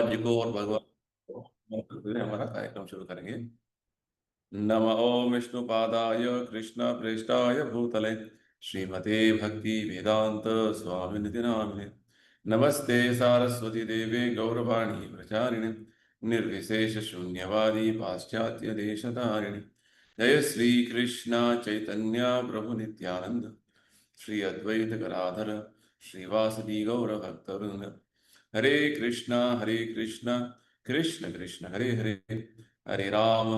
जी को और भगवान को हमारा कार्यक्रम शुरू करेंगे। नमः ओम विष्णुपादाय कृष्ण प्रेष्ठाय भूतले श्रीमते भक्ति वेदांत स्वामिनिति नामिने। नमस्ते सारस्वती देवे गौरवाणी प्रचारिणे निर्विशेष शून्यवादी पाश्चात्य देशतारिणे। जय श्री कृष्ण चैतन्य प्रभु नित्यानंद श्री अद्वैत गदाधर श्रीवासदि गौर भक्तवृंद। हरे कृष्ण कृष्ण कृष्ण हरे हरे, हरे राम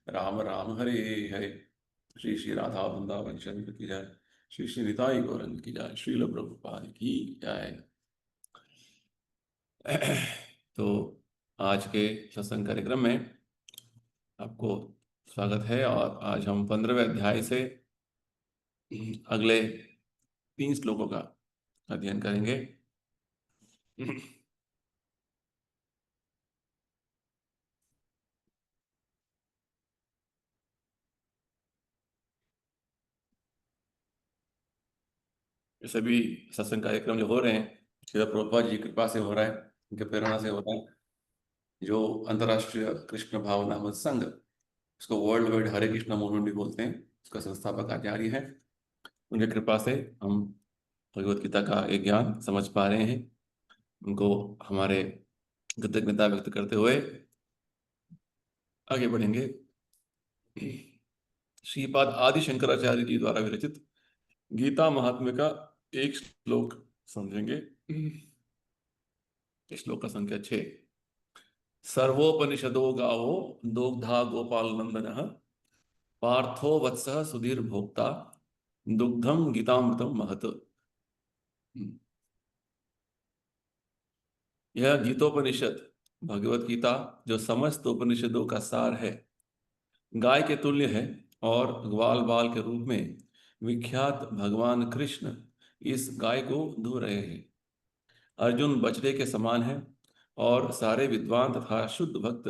राम राम हरे हरे। श्री श्री राधा वृंदावन चंद्र की जय, श्री श्री निताई गौरंग की जय, श्रील प्रभुपाद की जय। तो आज के सत्संग कार्यक्रम में आपको स्वागत है और आज हम 15वें अध्याय से अगले 3 श्लोकों का अध्ययन करेंगे। ये सभी सत्संग कार्यक्रम जो हो रहे हैं श्री प्रभुपाद जी की कृपा से हो रहा है, उनके प्रेरणा से हो रहा है। जो अंतर्राष्ट्रीय कृष्ण भावनामृत संघ, इसको वर्ल्ड वाइड हरे कृष्ण मूवमेंट भी बोलते हैं, उसका संस्थापक आचार्य है। उनकी कृपा से हम भगवत गीता का एक ज्ञान समझ पा रहे हैं। उनको हमारे कृतज्ञता व्यक्त करते हुए आगे बढ़ेंगे। श्रीपाद आदि शंकराचार्य जी द्वारा विरचित गीता महात्म्य का एक श्लोक समझेंगे। श्लोक का संख्या 6। सर्वोपनिषदो गावो दोग्धा गोपाल नंदन पार्थो वत्सः सुधीर भोक्ता दुग्धम गीतामृतम महत। यह गीतोपनिषद भगवत गीता जो समस्त उपनिषदों का सार है, गाय के तुल्य है और ग्वाल बाल के रूप में विख्यात भगवान कृष्ण इस गाय को धो रहे हैं। अर्जुन बछड़े के समान है और सारे विद्वान तथा शुद्ध भक्त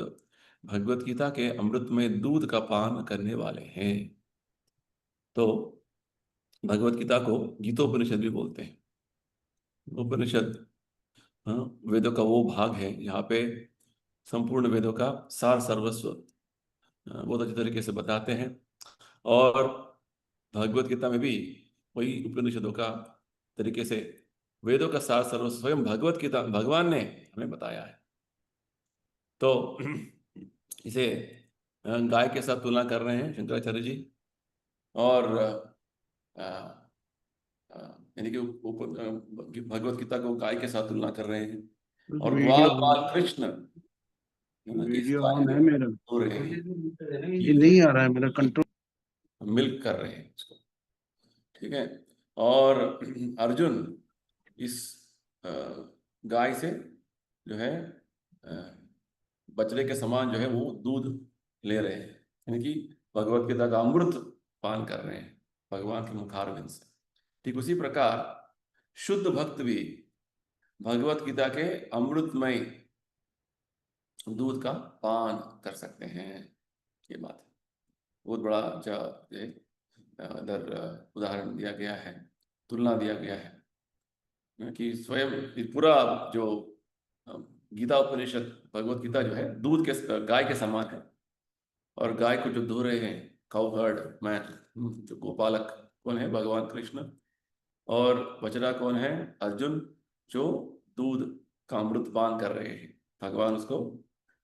भगवत गीता के अमृत में दूध का पान करने वाले हैं। तो भगवत गीता को गीतोपनिषद भी बोलते हैं। उपनिषद वेदों का वो भाग है जहाँ पे संपूर्ण वेदों का सार सर्वस्व बहुत अच्छे तरीके से बताते हैं। और भगवत गीता में भी वही उपनिषदों का तरीके से वेदों का सार सर्वस्व स्वयं भगवत गीता भगवान ने हमें बताया है। तो इसे गाय के साथ तुलना कर रहे हैं शंकराचार्य जी, और यानी कि भगवत गीता को गाय के साथ तुलना कर रहे हैं। और ग्वाल बाल कृष्ण वीडियो ऑन है मेरा, हो रहे हैं, ये नहीं आ रहा है मेरा कंट्रोल, मिल्क कर रहे हैं इसको, ठीक है। और अर्जुन इस गाय से जो है बछड़े के समान जो है वो दूध ले रहे हैं, यानी कि भगवत गीता का अमृत पान कर रहे हैं भगवान के मुखारविंद से। ठीक उसी प्रकार शुद्ध भक्त भी भगवत गीता के अमृतमय दूध का पान कर सकते हैं। ये बात है, बहुत बड़ा जो इधर उदाहरण दिया गया है, तुलना दिया गया है कि स्वयं पूरा जो गीता उपनिषद भगवत गीता जो है दूध के गाय के समान है। और गाय को जो धो रहे हैं काउहर्ड मैन, जो गोपालक कौन है, भगवान कृष्ण। और बछड़ा कौन है, अर्जुन, जो दूध का अमृत पान कर रहे हैं। भगवान उसको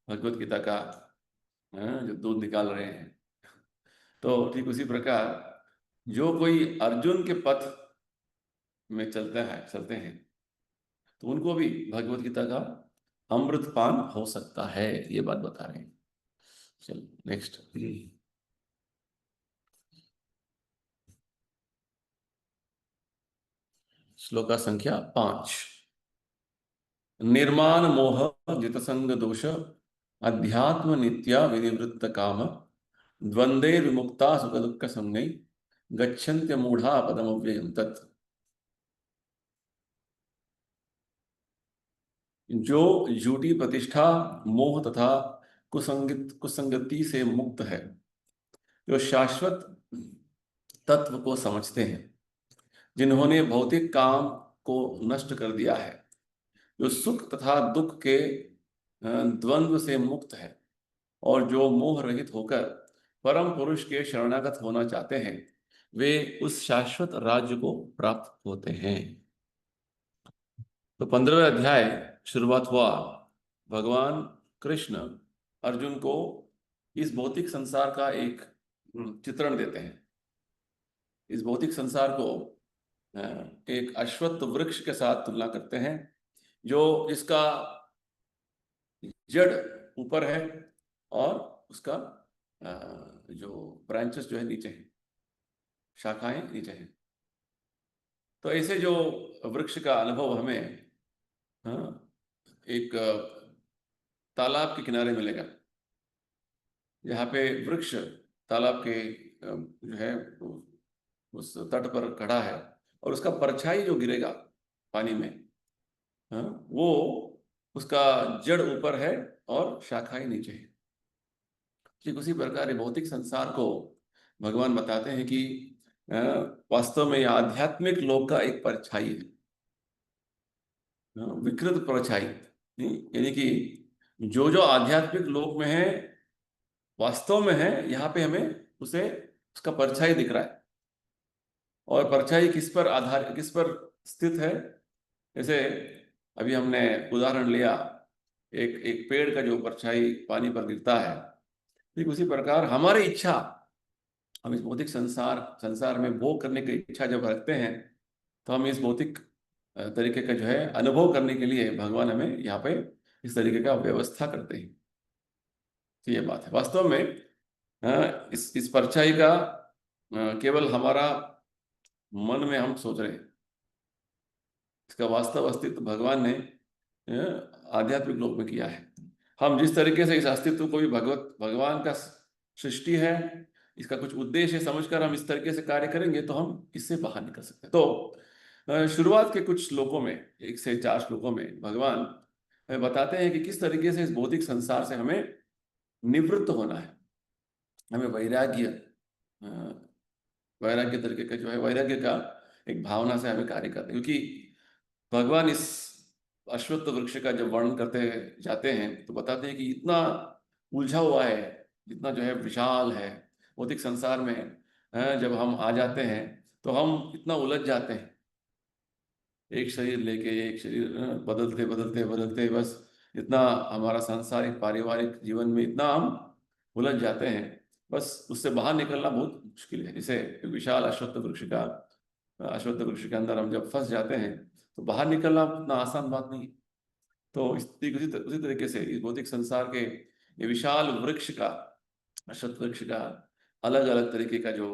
भगवत गीता का जो दूध निकाल रहे हैं। तो ठीक उसी प्रकार जो कोई अर्जुन के पथ में चलते हैं तो उनको भी भगवत गीता का अमृत पान हो सकता है, ये बात बता रहे हैं। चलो नेक्स्ट। श्लोक संख्या 5। निर्माण मोह जितसंग दोष अध्यात्म नित्या विनिवृत्त काम द्वंद्वे विमुक्ता सुख दुख संगै गच्छन्त्य मूढ़ा पदमव्ययम् तत्। जो झूठी प्रतिष्ठा मोह तथा कुसंगति से मुक्त है, जो शाश्वत तत्व को समझते हैं, जिन्होंने भौतिक काम को नष्ट कर दिया है, जो सुख तथा दुख के द्वंद्व से मुक्त है और जो मोह रहित होकर परम पुरुष के शरणागत होना चाहते हैं, वे उस शाश्वत राज्य को प्राप्त होते हैं। तो 15वें अध्याय शुरुआत हुआ, भगवान कृष्ण अर्जुन को इस भौतिक संसार का एक चित्रण देते हैं। इस भौतिक संसार को एक अश्वत्थ वृक्ष के साथ तुलना करते हैं, जो इसका जड़ ऊपर है और उसका जो ब्रांचेस जो है नीचे हैं, शाखाएं नीचे हैं। तो ऐसे जो वृक्ष का अनुभव हमें एक तालाब के किनारे मिलेगा, जहाँ पे वृक्ष तालाब के जो है उस तट पर खड़ा है और उसका परछाई जो गिरेगा पानी में, वो उसका जड़ ऊपर है और शाखाएं नीचे है। ठीक उसी प्रकार भौतिक संसार को भगवान बताते हैं कि वास्तव में आध्यात्मिक लोक का एक परछाई है, विकृत परछाई, यानी कि जो जो आध्यात्मिक लोक में है वास्तव में है, यहाँ पे हमें उसका परछाई दिख रहा है। और परछाई किस पर स्थित है? जैसे अभी हमने उदाहरण लिया, एक पेड़ का जो परछाई पानी पर गिरता है, ठीक उसी प्रकार हमारी इच्छा, हम इस भौतिक संसार में भोग करने की इच्छा जब रखते हैं, तो हम इस भौतिक तरीके का जो है अनुभव करने के लिए भगवान हमें यहाँ पे इस तरीके का व्यवस्था करते हैं। तो ये बात है। वास्तव में इस परछाई का केवल हमारा मन में हम सोच रहे हैं, इसका वास्तव अस्तित्व भगवान ने आध्यात्मिक लोक में किया है। हम जिस तरीके से इस अस्तित्व को भी भगवान का सृष्टि है, इसका कुछ उद्देश्य समझकर हम इस तरीके से कार्य करेंगे तो हम इससे बाहर निकल सकते हैं। तो शुरुआत के कुछ श्लोकों में, 1 से 4 श्लोकों में भगवान हमें बताते हैं कि किस तरीके से इस भौतिक संसार से हमें निवृत्त होना है। हमें वैराग्य तरीके का जो है, वैराग्य का एक भावना से हमें कार्य करते हैं, क्योंकि भगवान इस अश्वत्थ वृक्ष का जब वर्णन करते जाते हैं तो बताते हैं कि इतना उलझा हुआ है, इतना जो है विशाल है भौतिक संसार में। जब हम आ जाते हैं तो हम इतना उलझ जाते हैं, एक शरीर लेके एक शरीर बदलते बदलते बदलते, बस इतना हमारा सांसारिक पारिवारिक जीवन में इतना हम उलझ जाते हैं, बस उससे बाहर निकलना बहुत मुश्किल है। जैसे विशाल अश्वत्थ वृक्ष के अंदर हम जब फंस जाते हैं तो बाहर निकलना उतना आसान बात नहीं। तो उसी तरीके से इस भौतिक संसार के ये विशाल वृक्ष का, अश्वत्थ वृक्ष का अलग अलग तरीके का जो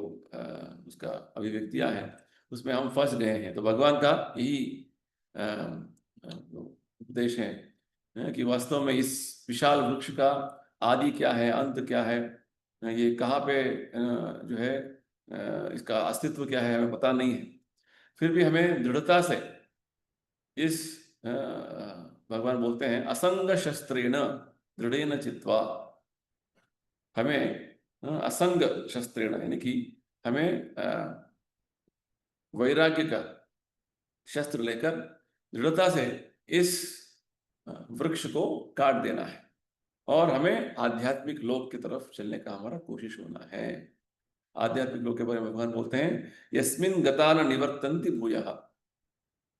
उसका अभिव्यक्तियां हैं, उसमें हम फंस गए हैं। तो भगवान का यही उपदेश है कि वास्तव में इस विशाल वृक्ष का आदि क्या है, अंत क्या है, ये कहाँ पे जो है इसका अस्तित्व क्या है, हमें पता नहीं है। फिर भी हमें दृढ़ता से इस भगवान बोलते हैं असंग शस्त्रेण दृढ़ेन चित्वा, हमें असंग शस्त्रेण यानी कि हमें वैराग्य का शस्त्र लेकर दृढ़ता से इस वृक्ष को काट देना है और हमें आध्यात्मिक लोक की तरफ चलने का हमारा कोशिश होना है। आध्यात्मिक लोक के बारे में भगवान बोलते हैं यस्मिन् गता न निवर्तन्ति भूयः,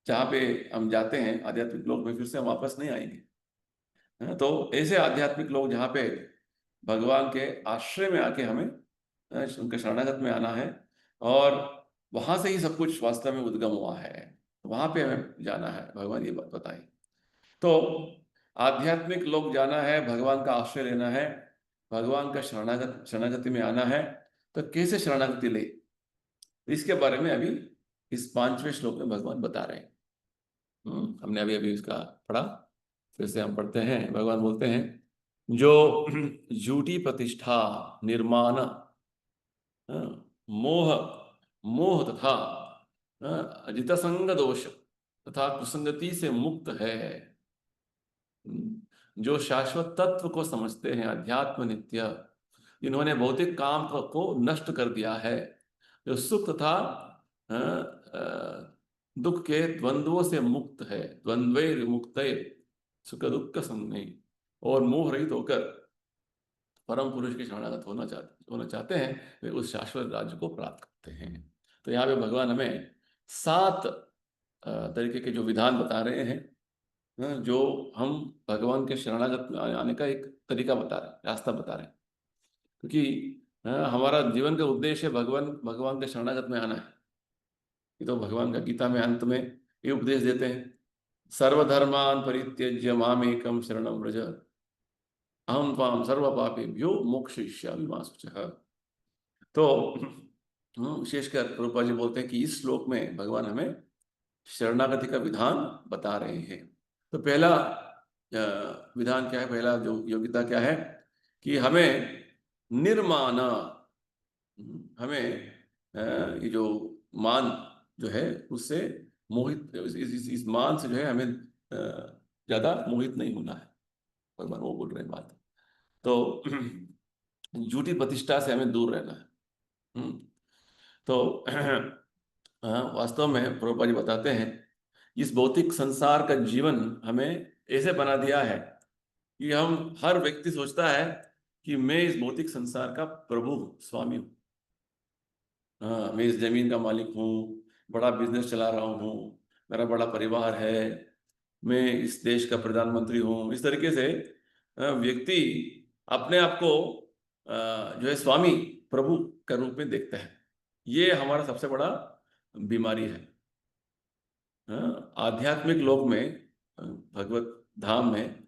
जहाँ पे हम जाते हैं आध्यात्मिक लोक में फिर से हम वापस नहीं आएंगे। तो ऐसे आध्यात्मिक लोग जहाँ पे भगवान के आश्रय में आके हमें उनके शरणागत में आना है और वहां से ही सब कुछ वास्तव में उद्गम हुआ है, तो वहां पे हमें जाना है। भगवान ये बात बताई। तो आध्यात्मिक लोग जाना है, भगवान का आश्रय लेना है, भगवान का शरणागति में आना है। तो कैसे शरणागति ले, इसके बारे में अभी इस 5वें श्लोक में भगवान बता रहे हैं। हमने अभी इसका पढ़ा, फिर से हम पढ़ते हैं। भगवान बोलते हैं जो झूठी प्रतिष्ठा, निर्माण, मोह तथा जितसंग दोष तथा कुसंगति से मुक्त है, जो शाश्वत तत्व को समझते हैं, अध्यात्म नित्य, जिन्होंने भौतिक काम को नष्ट कर दिया है, जो सुख तथा दुख के द्वंद्वों से मुक्त है, द्वंद्वैर मुक्त सुख दुख संग, और मोह रहित होकर परम पुरुष के शरणागत होना चाहते हैं, वे उस शाश्वत राज्य को प्राप्त करते हैं। तो यहाँ पे भगवान हमें 7 तरीके के जो विधान बता रहे हैं, जो हम भगवान के शरणागत में आने का एक तरीका बता रहे हैं, रास्ता बता रहे हैं। क्योंकि हमारा जीवन का उद्देश्य भगवान भगवान के शरणागत में आना है। ये तो भगवान का गीता में अंत में ये उपदेश देते हैं, सर्वधर्मान परित्यज्य मामेकम शरणम व्रज अहम त्वाम सर्व पापेभ्यो मोक्षयिष्यामि मा शुचः। तो विशेषकर प्रभुपाद जी बोलते हैं कि इस श्लोक में भगवान हमें शरणागति का विधान बता रहे हैं। तो पहला विधान क्या है, पहला जो योग्यता क्या है कि हमें निर्मान, हमें ये जो मान जो है उससे मोहित, इस मान से जो है हमें ज्यादा मोहित नहीं होना है। भगवान वो बोल रहे हैं बात। तो झूठी प्रतिष्ठा से हमें दूर रहना है। तो वास्तव में प्रभुपाद जी बताते हैं, इस भौतिक संसार का जीवन हमें ऐसे बना दिया है कि हम, हर व्यक्ति सोचता है कि मैं इस भौतिक संसार का प्रभु हूँ, स्वामी हूँ। हाँ, मैं इस जमीन का मालिक हूँ, बड़ा बिजनेस चला रहा हूँ, मेरा बड़ा परिवार है, मैं इस देश का प्रधानमंत्री हूँ। इस तरीके से व्यक्ति अपने आप को जो है स्वामी, प्रभु के रूप में देखता है। ये हमारा सबसे बड़ा बीमारी है। आध्यात्मिक लोक में, भगवत धाम में,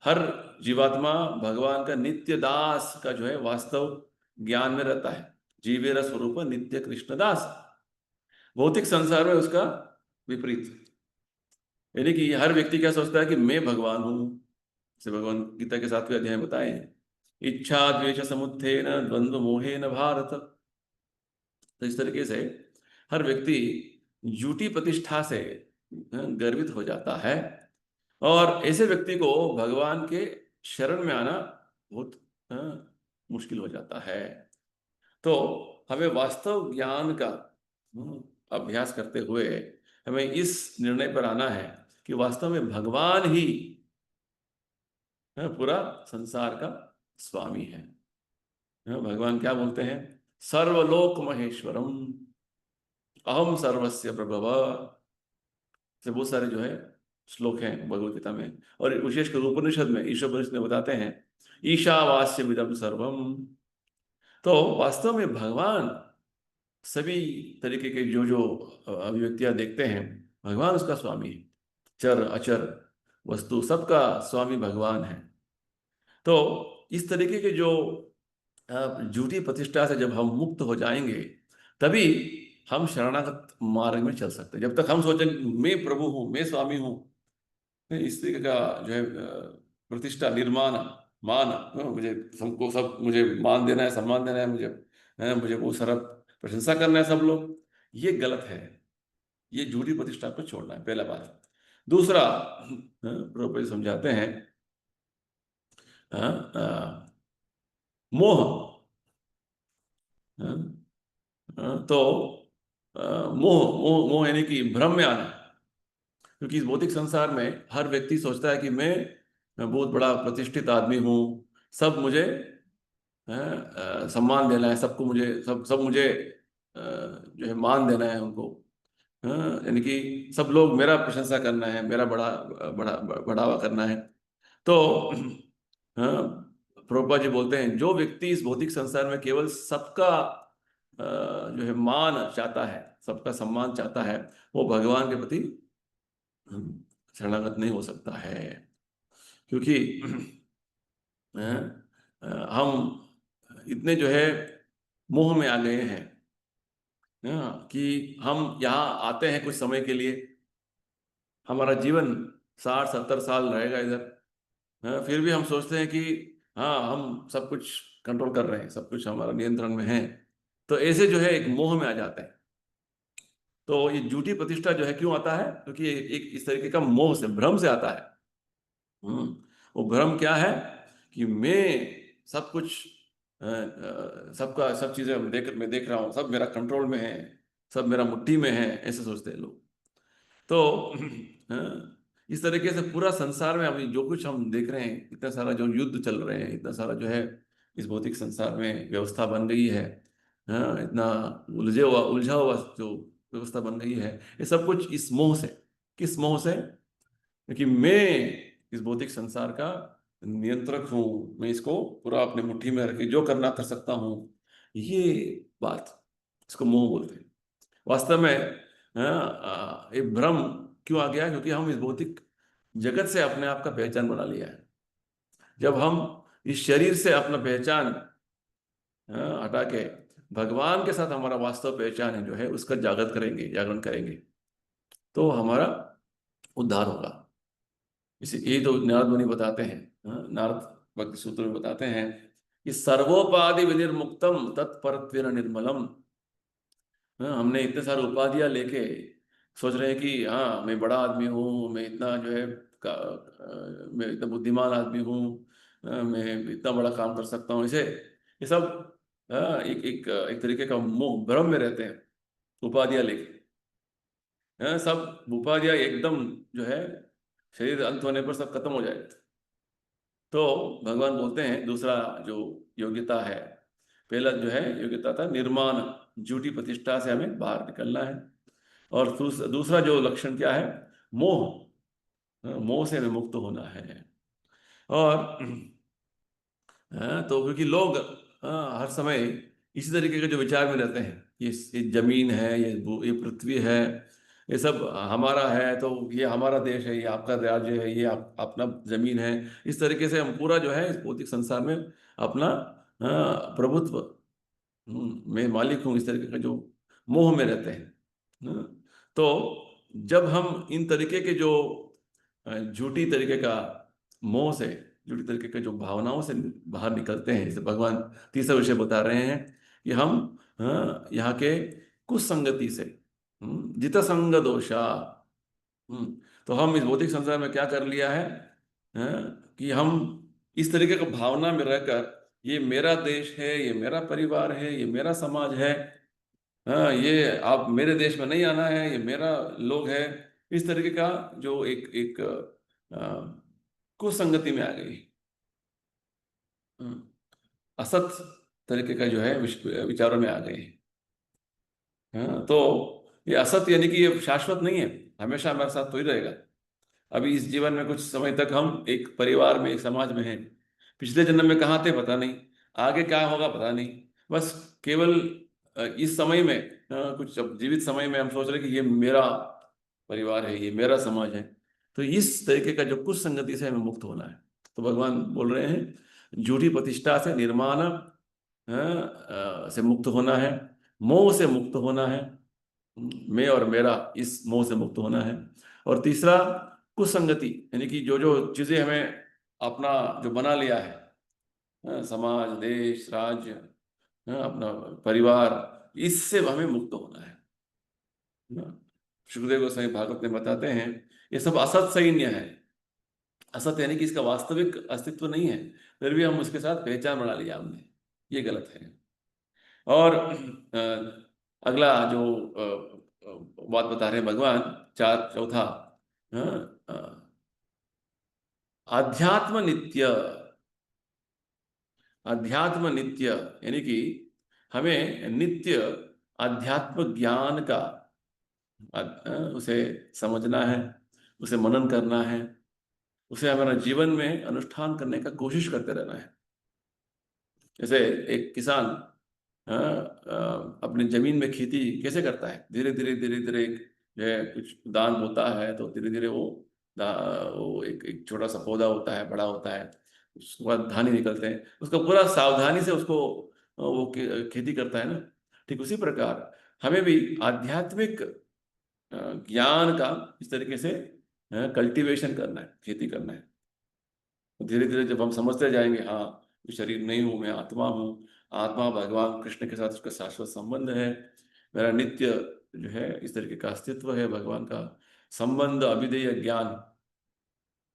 हर जीवात्मा भगवान का नित्य दास का जो है वास्तव ज्ञान में रहता है। जीवेर स्वरूप नित्य कृष्ण दास। भौतिक संसार में उसका विपरीत, यानी कि हर व्यक्ति क्या सोचता है कि मैं भगवान हूं। जैसे भगवान गीता के 7वें अध्याय में बताए, इच्छा द्वेष समुत्थेन द्वंद्व मोहेन भारत। तो इस तरीके से हर व्यक्ति झूठी प्रतिष्ठा से गर्वित हो जाता है, और ऐसे व्यक्ति को भगवान के शरण में आना बहुत मुश्किल हो जाता है। तो हमें वास्तव ज्ञान का अभ्यास करते हुए हमें इस निर्णय पर आना है कि वास्तव में भगवान ही पूरा संसार का स्वामी है। भगवान क्या बोलते हैं, सर्वलोक महेश्वरम अहम सर्वस्य प्रभव। से बहुत सारे जो है श्लोक हैं भगवत गीता में, और विशेषकर उपनिषद में, ईशोपनिषद में बताते हैं ईशावास्य विदम सर्वम। तो वास्तव में भगवान सभी तरीके के जो जो अभिव्यक्तियां देखते हैं, भगवान उसका स्वामी है। चर अचर वस्तु सबका स्वामी भगवान है। तो इस तरीके के जो झूठी प्रतिष्ठा से जब हम मुक्त हो जाएंगे, तभी हम शरणागत मार्ग में चल सकते हैं। जब तक हम सोचें मैं प्रभु हूँ, मैं स्वामी हूँ, इस तरीके का जो है प्रतिष्ठा, निर्माण, मान, मुझे सबको सब मुझे मान देना है, सम्मान देना है, मुझे बहुत सारा प्रशंसा करना है सब लोग, ये गलत है। ये झूठी प्रतिष्ठा को छोड़ना है, पहला बात। दूसरा, प्रभुपाद जी समझाते हैं मोह। तो मोह मोह मोह यानी कि भ्रम में आना। क्योंकि इस भौतिक संसार में हर व्यक्ति सोचता है कि मैं बहुत बड़ा प्रतिष्ठित आदमी हूँ, सब मुझे सम्मान देना है, सबको मुझे सब मुझे जो है मान देना है उनको। यानी कि सब लोग मेरा प्रशंसा करना है, मेरा बढ़ावा करना है। तो प्रभुपाद जी बोलते हैं, जो व्यक्ति इस भौतिक संसार में केवल सबका जो है मान चाहता है, सबका सम्मान चाहता है, वो भगवान के प्रति शरणागत नहीं हो सकता है। क्योंकि हम इतने जो है मोह में आ गए हैं कि हम यहाँ आते हैं कुछ समय के लिए, हमारा जीवन 60-70 साल रहेगा इधर। फिर भी हम सोचते हैं कि हाँ, हम सब कुछ कंट्रोल कर रहे हैं, सब कुछ हमारा नियंत्रण में है। तो ऐसे जो है एक मोह में आ जाते हैं। तो ये झूठी प्रतिष्ठा जो है क्यों आता है, क्योंकि एक इस तरीके का मोह से, भ्रम से आता है। वो भ्रम क्या है कि मैं सब कुछ सबका सब चीजें मैं देख रहा हूँ, सब मेरा कंट्रोल में है, सब मेरा मुट्ठी में है, ऐसे सोचते हैं लोग। तो इस तरीके से पूरा संसार में अभी जो कुछ हम देख रहे हैं, इतना सारा जो युद्ध चल रहे हैं, इतना सारा जो है इस भौतिक संसार में व्यवस्था बन गई है, हाँ, इतना उलझा हुआ जो व्यवस्था बन गई है, ये सब कुछ इस मोह से। किस मोह से? क्योंकि मैं इस भौतिक संसार का नियंत्रक हूं, मैं इसको पूरा अपने मुट्ठी में रख के जो करना कर सकता हूं, ये बात, इसको मोह बोलते हैं। वास्तव में ये भ्रम क्यों आ गया? क्योंकि हम इस भौतिक जगत से अपने आप का पहचान बना लिया है। जब हम इस शरीर से अपना पहचान हटा के भगवान के साथ हमारा वास्तव पहचान है जो है उसका जागरण करेंगे, तो हमारा उद्धार होगा। इसे यही तो नारद मुनि बताते हैं, नारद भक्ति सूत्र में बताते हैं कि सर्वोपाधि विनिर्मुक्तम तत्परत्वेन निर्मलम। हमने इतने सारे उपाधियां लेके सोच रहे हैं कि हाँ मैं बड़ा आदमी हूँ, मैं इतना जो है मैं इतना बुद्धिमान आदमी हूँ, मैं इतना बड़ा काम कर सकता हूँ। इसे ये सब एक एक एक तरीके का मोह भ्रम में रहते हैं, उपाधियां लेके। सब उपाधियां एकदम जो है शरीर अंत होने पर सब खत्म हो जाएगा। तो भगवान बोलते हैं दूसरा जो योग्यता है, पहला जो है योग्यता था निर्माण, झूठी प्रतिष्ठा से हमें बाहर निकलना है। और दूसरा जो लक्षण क्या है? मोह, मोह से हमें मुक्त होना है। और तो क्योंकि लोग हर समय इसी तरीके के जो विचार में रहते हैं, ये जमीन है, ये पृथ्वी है, ये सब हमारा है, तो ये हमारा देश है, ये आपका राज्य है, ये अपना जमीन है। इस तरीके से हम पूरा जो है इस भौतिक संसार में अपना प्रभुत्व, मैं मालिक हूँ, इस तरीके का जो मोह में रहते हैं। तो जब हम इन तरीके के जो झूठी तरीके का मोह से, झूठी तरीके के जो भावनाओं से बाहर निकलते हैं, जैसे भगवान तीसरा विषय बता रहे हैं कि हम यहाँ के कुसंगति से, जित संग दोषा, तो हम इस भौतिक संसार में क्या कर लिया है, कि हम इस तरीके का भावना में रहकर ये मेरा देश है, ये मेरा परिवार है, ये मेरा समाज है, हाँ ये आप मेरे देश में नहीं आना है, ये मेरा लोग है, इस तरीके का जो एक एक कुसंगति में आ गई, असत तरीके का जो है विचारों में आ गए। हाँ, तो ये असत यानी कि ये शाश्वत नहीं है, हमेशा हमारे साथ तो ही रहेगा। अभी इस जीवन में कुछ समय तक हम एक परिवार में, एक समाज में हैं, पिछले जन्म में कहाँ थे पता नहीं, आगे क्या होगा पता नहीं। बस केवल इस समय में, कुछ अब जीवित समय में हम सोच रहे हैं कि ये मेरा परिवार है, ये मेरा समाज है। तो इस तरीके का जो कुछ संगति से हमें मुक्त होना है। तो भगवान बोल रहे हैं झूठी प्रतिष्ठा से, निर्माण से मुक्त होना है, मोह से मुक्त होना है, मैं और मेरा इस मोह से मुक्त होना है। और तीसरा कुसंगति, यानी कि जो जो चीजें हमें अपना जो बना लिया है, समाज, देश, राज्य, अपना परिवार, इससे हमें मुक्त होना है। सुखदेव गोस्वामी भागवत में बताते हैं ये सब असत सैन्य है। असत यानी कि इसका वास्तविक अस्तित्व नहीं है, फिर भी हम उसके साथ पहचान बना लिया हमने, ये गलत है। और अगला जो बात बता रहे हैं भगवान, चौथा, अध्यात्म नित्य। अध्यात्म नित्य यानी कि हमें नित्य अध्यात्म ज्ञान का उसे समझना है, उसे मनन करना है, उसे हमारे जीवन में अनुष्ठान करने का कोशिश करते रहना है। जैसे एक किसान अपनी जमीन में खेती कैसे करता है, धीरे धीरे धीरे धीरे जो है कुछ दान होता है, तो धीरे धीरे वो एक एक छोटा सा पौधा होता है, बड़ा होता है, उसके बाद धाने निकलते हैं, उसका पूरा सावधानी से उसको वो खेती करता है ना। ठीक उसी प्रकार हमें भी आध्यात्मिक ज्ञान का इस तरीके से कल्टीवेशन करना है, खेती करना है। धीरे धीरे जब हम समझते जाएंगे, हाँ मैं शरीर नहीं हूँ, मैं आत्मा हूँ, आत्मा भगवान कृष्ण के साथ उसका शाश्वत संबंध है, मेरा नित्य जो है इस तरीके का अस्तित्व है, भगवान का संबंध, अभिधेय ज्ञान,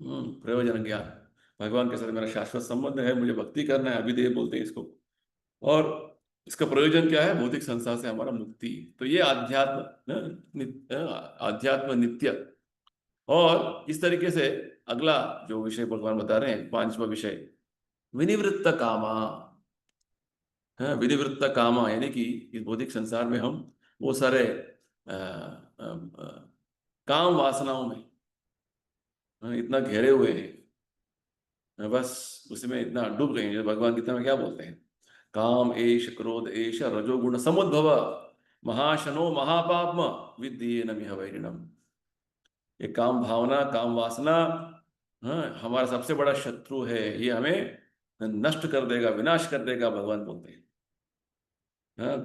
प्रयोजन ज्ञान, भगवान के साथ मेरा शाश्वत संबंध है, मुझे भक्ति करना है, अभिधेय बोलते हैं इसको। और इसका प्रयोजन क्या है? भौतिक संसार से हमारा मुक्ति। तो ये अध्यात्म अध्यात्म नित्य। और इस तरीके से अगला जो विषय भगवान बता रहे हैं, पांचवा विषय, विनिवृत्त कामा। विनिवृत्त कामा यानी कि इस भौतिक संसार में हम वो सारे काम वासनाओं में इतना घेरे हुए हैं, बस उसमें इतना डूब गए हैं। जो भगवान गीता में क्या बोलते हैं, काम एष क्रोध एष रजोगुण समुद्भव महाशनो महापापम विद्येन मिह वैरिणम। ये काम भावना, काम वासना, हमारा सबसे बड़ा शत्रु है। ये हमें नष्ट कर देगा, विनाश कर देगा, भगवान बोलते हैं।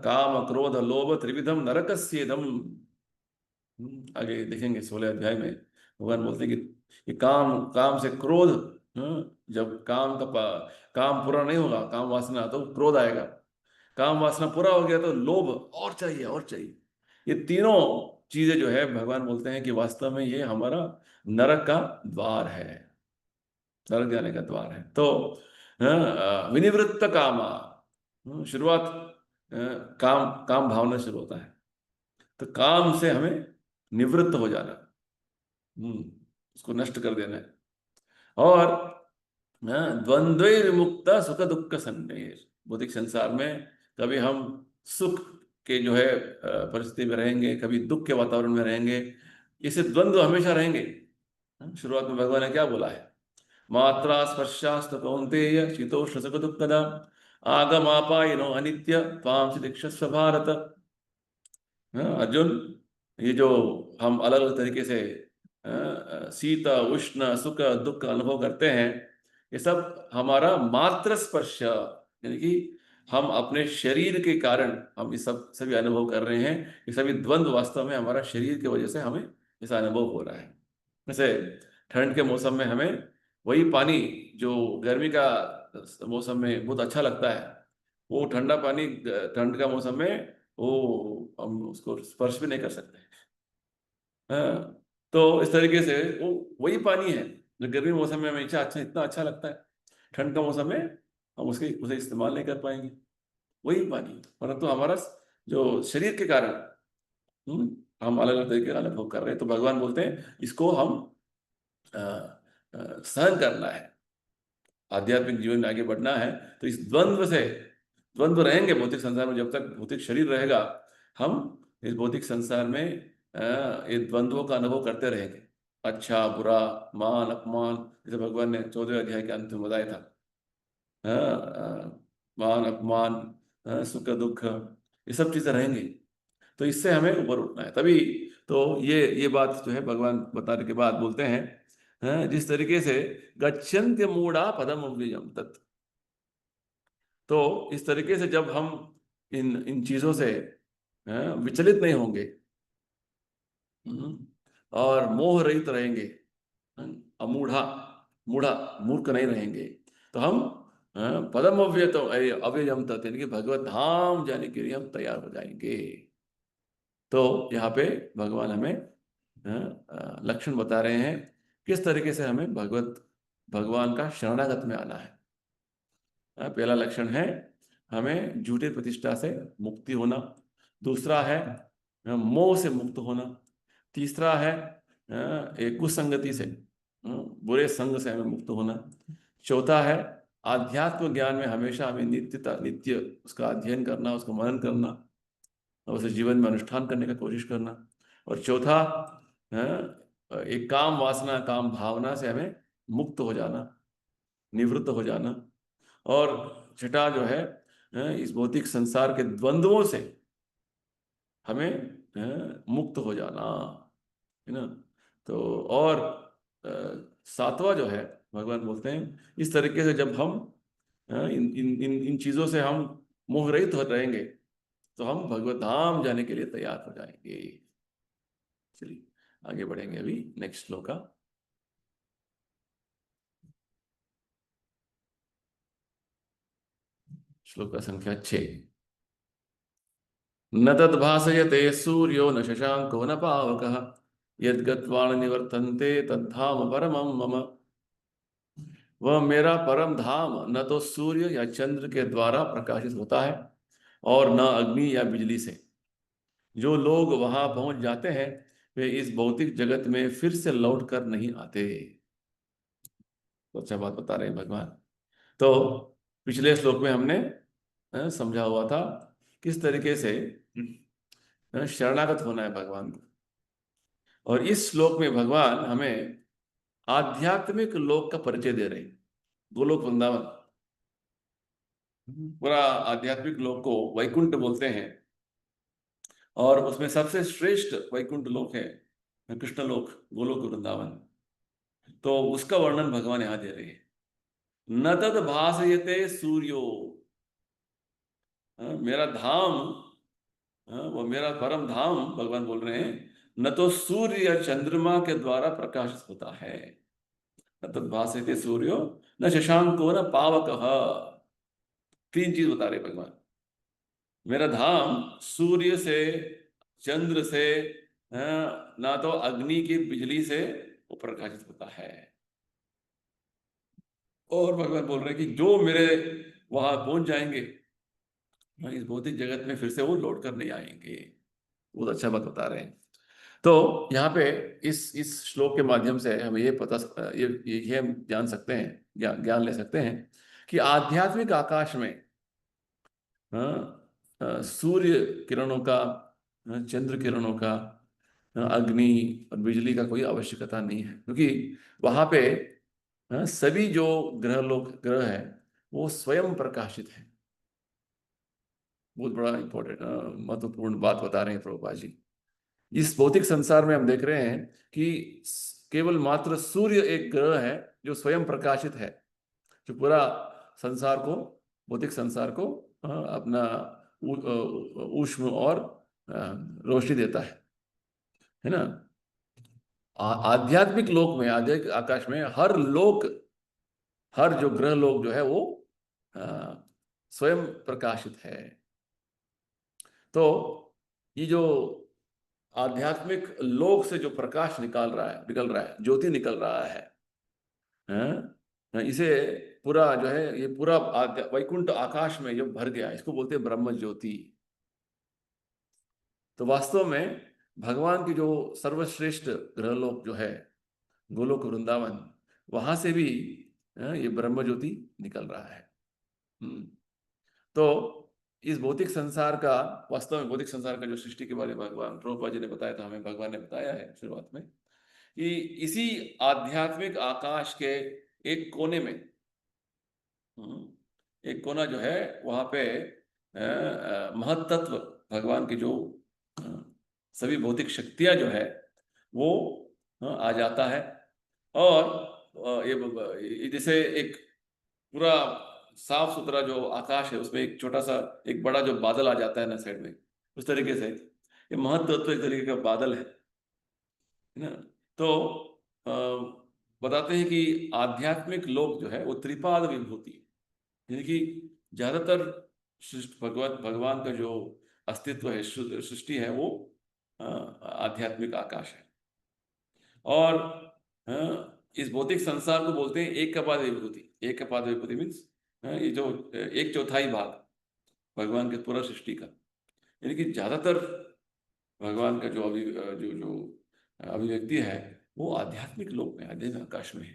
काम क्रोध लोभ त्रिविधम नरकस्येदम। आगे देखेंगे 16 अध्याय में भगवान बोलते हैं कि ये काम, काम से क्रोध, जब काम पूरा नहीं होगा, काम वासना, तो क्रोध आएगा। काम वासना पूरा हो गया तो लोभ, और चाहिए और चाहिए। ये तीनों चीजें जो है भगवान बोलते हैं कि वास्तव में ये हमारा नरक का द्वार है, नरक जाने का द्वार है। तो विनिवृत्त कामा, शुरुआत काम काम भावना शुरू होता है। तो काम से हमें निवृत्त हो जाना, उसको नष्ट कर देना है। और द्वंद्व मुक्त सुख दुख संन्यास। भौतिक संसार में कभी हम सुख के जो है परिस्थिति में रहेंगे, कभी दुख के वातावरण में रहेंगे। इसे द्वंद्व हमेशा रहेंगे। शुरुआत में भगवान ने क्या बोला है, मात्रा स्पर्शास्तु कौन्तेय शीतोष्ण सुख दुःखदा आगमापायिनो अनित्य त्वां शिक्षस्व भारत। अर्जुन, ये जो हम अलग अलग तरीके से शीत उष्ण सुख दुख अनुभव करते हैं, ये सब हमारा मात्र स्पर्श, यानी कि हम अपने शरीर के कारण हम ये सब सभी अनुभव कर रहे हैं। ये सभी द्वंद्व वास्तव में हमारा शरीर की वजह से हमें ऐसा अनुभव हो रहा है। जैसे ठंड के मौसम में हमें वही पानी जो गर्मी का मौसम में बहुत अच्छा लगता है, वो ठंडा पानी ठंड का मौसम में वो हम उसको स्पर्श भी नहीं कर सकते। तो इस तरीके से वो वही पानी है जो गर्मी मौसम में हमेशा इतना अच्छा लगता है, ठंड का मौसम में हम उसे इस्तेमाल नहीं कर पाएंगे। वही पानी, परंतु हमारा जो शरीर के कारण हम अलग अलग तरीके का अनुभव कर रहे हैं। तो भगवान बोलते हैं इसको हम सहन करना है, आध्यात्मिक जीवन में आगे बढ़ना है। तो इस द्वंद्व रहेंगे भौतिक संसार में। जब तक भौतिक शरीर रहेगा, हम इस भौतिक संसार में ये द्वंद्वों का अनुभव करते रहेंगे। अच्छा बुरा, मान अपमान, जैसे भगवान ने 14वें अध्याय के अंत में बताया था। मान अपमान, सुख दुख, ये सब चीजें रहेंगी। तो इससे हमें ऊपर उठना है। तभी तो ये बात जो है भगवान बताने के बाद बोलते हैं, जिस तरीके से गच्छन्त्य मूढ़ा पदम अव्ययम तत्। तो इस तरीके से जब हम इन चीजों से विचलित नहीं होंगे, और मोह रहित रहेंगे, अमूढ़ा मूढ़ा मूर्ख नहीं रहेंगे, तो हम पदम अव्ययम तत्, यानी कि भगवत धाम जाने के लिए हम तैयार हो जाएंगे। तो यहाँ पे भगवान हमें लक्षण बता रहे हैं किस तरीके से हमें भगवान का शरणागत में आना है। पहला लक्षण है हमें झूठे प्रतिष्ठा से मुक्ति होना। दूसरा है मोह से मुक्त होना। तीसरा है एक कुसंगति से, बुरे संग से हमें मुक्त होना। चौथा है आध्यात्म ज्ञान में हमेशा हमें नित्य उसका अध्ययन करना, उसको मनन करना और उसे जीवन में अनुष्ठान करने का कोशिश करना। और चौथा एक काम वासना, काम भावना से हमें मुक्त हो जाना, निवृत्त हो जाना। और छठा जो है इस भौतिक संसार के द्वंद्वों से हमें मुक्त हो जाना, है ना। तो और सातवां जो है भगवान बोलते हैं इस तरीके से जब हम इन इन इन इन चीजों से हम मोह रहित हो रहेंगे, तो हम भगवत धाम जाने के लिए तैयार हो जाएंगे। चलिए आगे बढ़ेंगे अभी नेक्स्ट श्लोक का। श्लोक का संख्या 6। न तद्भासयते सूर्यो न शशांको न पावकः यद्गत्वा न निवर्तन्ते तद्धाम परमं मम। वह मेरा परम धाम न तो सूर्य या चंद्र के द्वारा प्रकाशित होता है और न अग्नि या बिजली से। जो लोग वहां पहुंच जाते हैं वे इस भौतिक जगत में फिर से लौट कर नहीं आते। तो अच्छा बात बता रहे हैं भगवान। तो पिछले श्लोक में हमने समझा हुआ था किस तरीके से शरणागत होना है भगवान को। और इस श्लोक में भगवान हमें आध्यात्मिक लोक का परिचय दे रहे हैं। गोलोक वृंदावन, पूरा आध्यात्मिक लोक को वैकुंठ बोलते हैं, और उसमें सबसे श्रेष्ठ वैकुंठ लोक है कृष्ण लोक, गोलोक वृंदावन। तो उसका वर्णन भगवान यहां दे रहे हैं। न तद भासयते सूर्यो, मेरा धाम, वो मेरा परम धाम, भगवान बोल रहे हैं, न तो सूर्य या चंद्रमा के द्वारा प्रकाशित होता है। न तद भासयते सूर्यो न शशांको न पावकः। तीन चीज बता रहे भगवान। मेरा धाम सूर्य से, चंद्र से, ना तो अग्नि की बिजली से वो प्रकाशित होता है। और भगवान बोल रहे हैं कि जो मेरे वहां पहुंच जाएंगे इस भौतिक जगत में फिर से वो लौट कर नहीं आएंगे। बहुत अच्छा बात बता रहे हैं। तो यहाँ पे इस श्लोक के माध्यम से हम ये पता ये हम जान सकते हैं, ज्ञान ले सकते हैं कि आध्यात्मिक आकाश में सूर्य किरणों का, चंद्र किरणों का, अग्नि और बिजली का कोई आवश्यकता नहीं है, क्योंकि वहां पे सभी जो ग्रह है वो स्वयं प्रकाशित है। बहुत बड़ा इंपॉर्टेंट महत्वपूर्ण बात बता रहे हैं प्रभुपाद जी। इस भौतिक संसार में हम देख रहे हैं कि केवल मात्र सूर्य एक ग्रह है जो स्वयं प्रकाशित है, जो पूरा संसार को, भौतिक संसार को अपना ऊष्म और रोशनी देता है ना। आध्यात्मिक लोक में, आध्यात्मिक आकाश में हर लोक, हर जो ग्रह लोक जो है वो स्वयं प्रकाशित है। तो ये जो आध्यात्मिक लोक से जो प्रकाश निकल रहा है, ज्योति निकल रहा है, इसे पूरा जो है, ये पूरा वैकुंठ आकाश में जो भर गया, इसको बोलते हैं ब्रह्म ज्योति। तो वास्तव में भगवान की जो सर्वश्रेष्ठ ग्रहलोक जो है गोलोक वृंदावन, वहां से भी ये ब्रह्म ज्योति निकल रहा है। तो इस भौतिक संसार का, वास्तव में भौतिक संसार का जो सृष्टि के बारे में भगवान प्रभुपाद जी ने बताया था, हमें भगवान ने बताया है शुरुआत में, कि इसी आध्यात्मिक आकाश के एक कोने में, एक कोना जो है वहां पे महत्त्व भगवान की जो सभी भौतिक शक्तियां जो है वो आ जाता है। और ये जैसे एक पूरा साफ सुथरा जो आकाश है उसमें एक छोटा सा, एक बड़ा जो बादल आ जाता है ना साइड में, उस तरीके से ये महत्त्व एक तरीके का बादल है ना। तो बताते हैं कि आध्यात्मिक लोक जो है वो त्रिपाद विभूति, यानी कि ज्यादातर भगवान का जो अस्तित्व है, सृष्टि है, वो आध्यात्मिक आकाश है। और इस भौतिक संसार को बोलते हैं एक कपाद विभूति। एक कपाद विभूति मीन्स ये जो एक चौथाई भाग भगवान के पूरा सृष्टि का, यानी कि ज्यादातर भगवान का जो अभिव्यक्ति है वो आध्यात्मिक लोक में, आध्यात्मिक आकाश में है।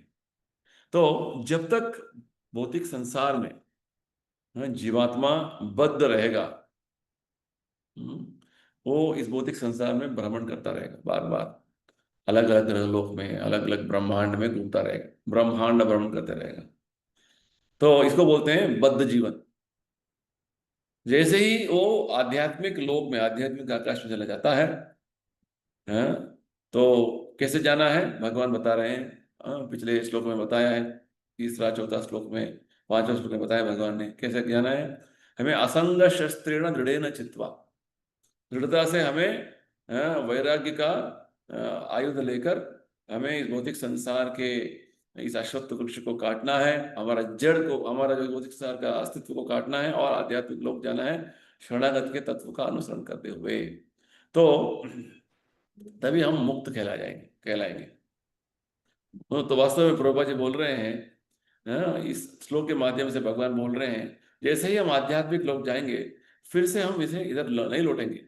तो जब तक भौतिक संसार में जीवात्मा बद्ध रहेगा, वो इस भौतिक संसार में भ्रमण करता रहेगा, बार बार अलग अलग ग्रह लोक में, अलग अलग ब्रह्मांड में घूमता रहेगा, ब्रह्मांड भ्रमण करता रहेगा। तो इसको बोलते हैं बद्ध जीवन। जैसे ही वो आध्यात्मिक लोक में, आध्यात्मिक आकाश में चला जाता है, तो कैसे जाना है भगवान बता रहे हैं। पिछले श्लोक में बताया है, तीसरा चौथा श्लोक में, पांचवा श्लोक में बताया भगवान ने कैसे जाना है। हमें असंग शस्त्रेण दृढ़ेन चित्वा, दृढ़ता से हमें वैराग्य का आयुध लेकर हमें इस भौतिक संसार के इस अश्वत्थ वृक्ष को काटना है, हमारा जड़ को, हमारा जो भौतिक संसार का अस्तित्व को काटना है और आध्यात्मिक लोक जाना है शरणागत के तत्व का अनुसरण करते हुए। तो तभी हम मुक्त कहलाएंगे। तो वास्तव में प्रभुपाद जी बोल रहे हैं, इस श्लोक के माध्यम से भगवान बोल रहे हैं, जैसे ही हम आध्यात्मिक लोक जाएंगे फिर से हम इसे इधर नहीं लौटेंगे,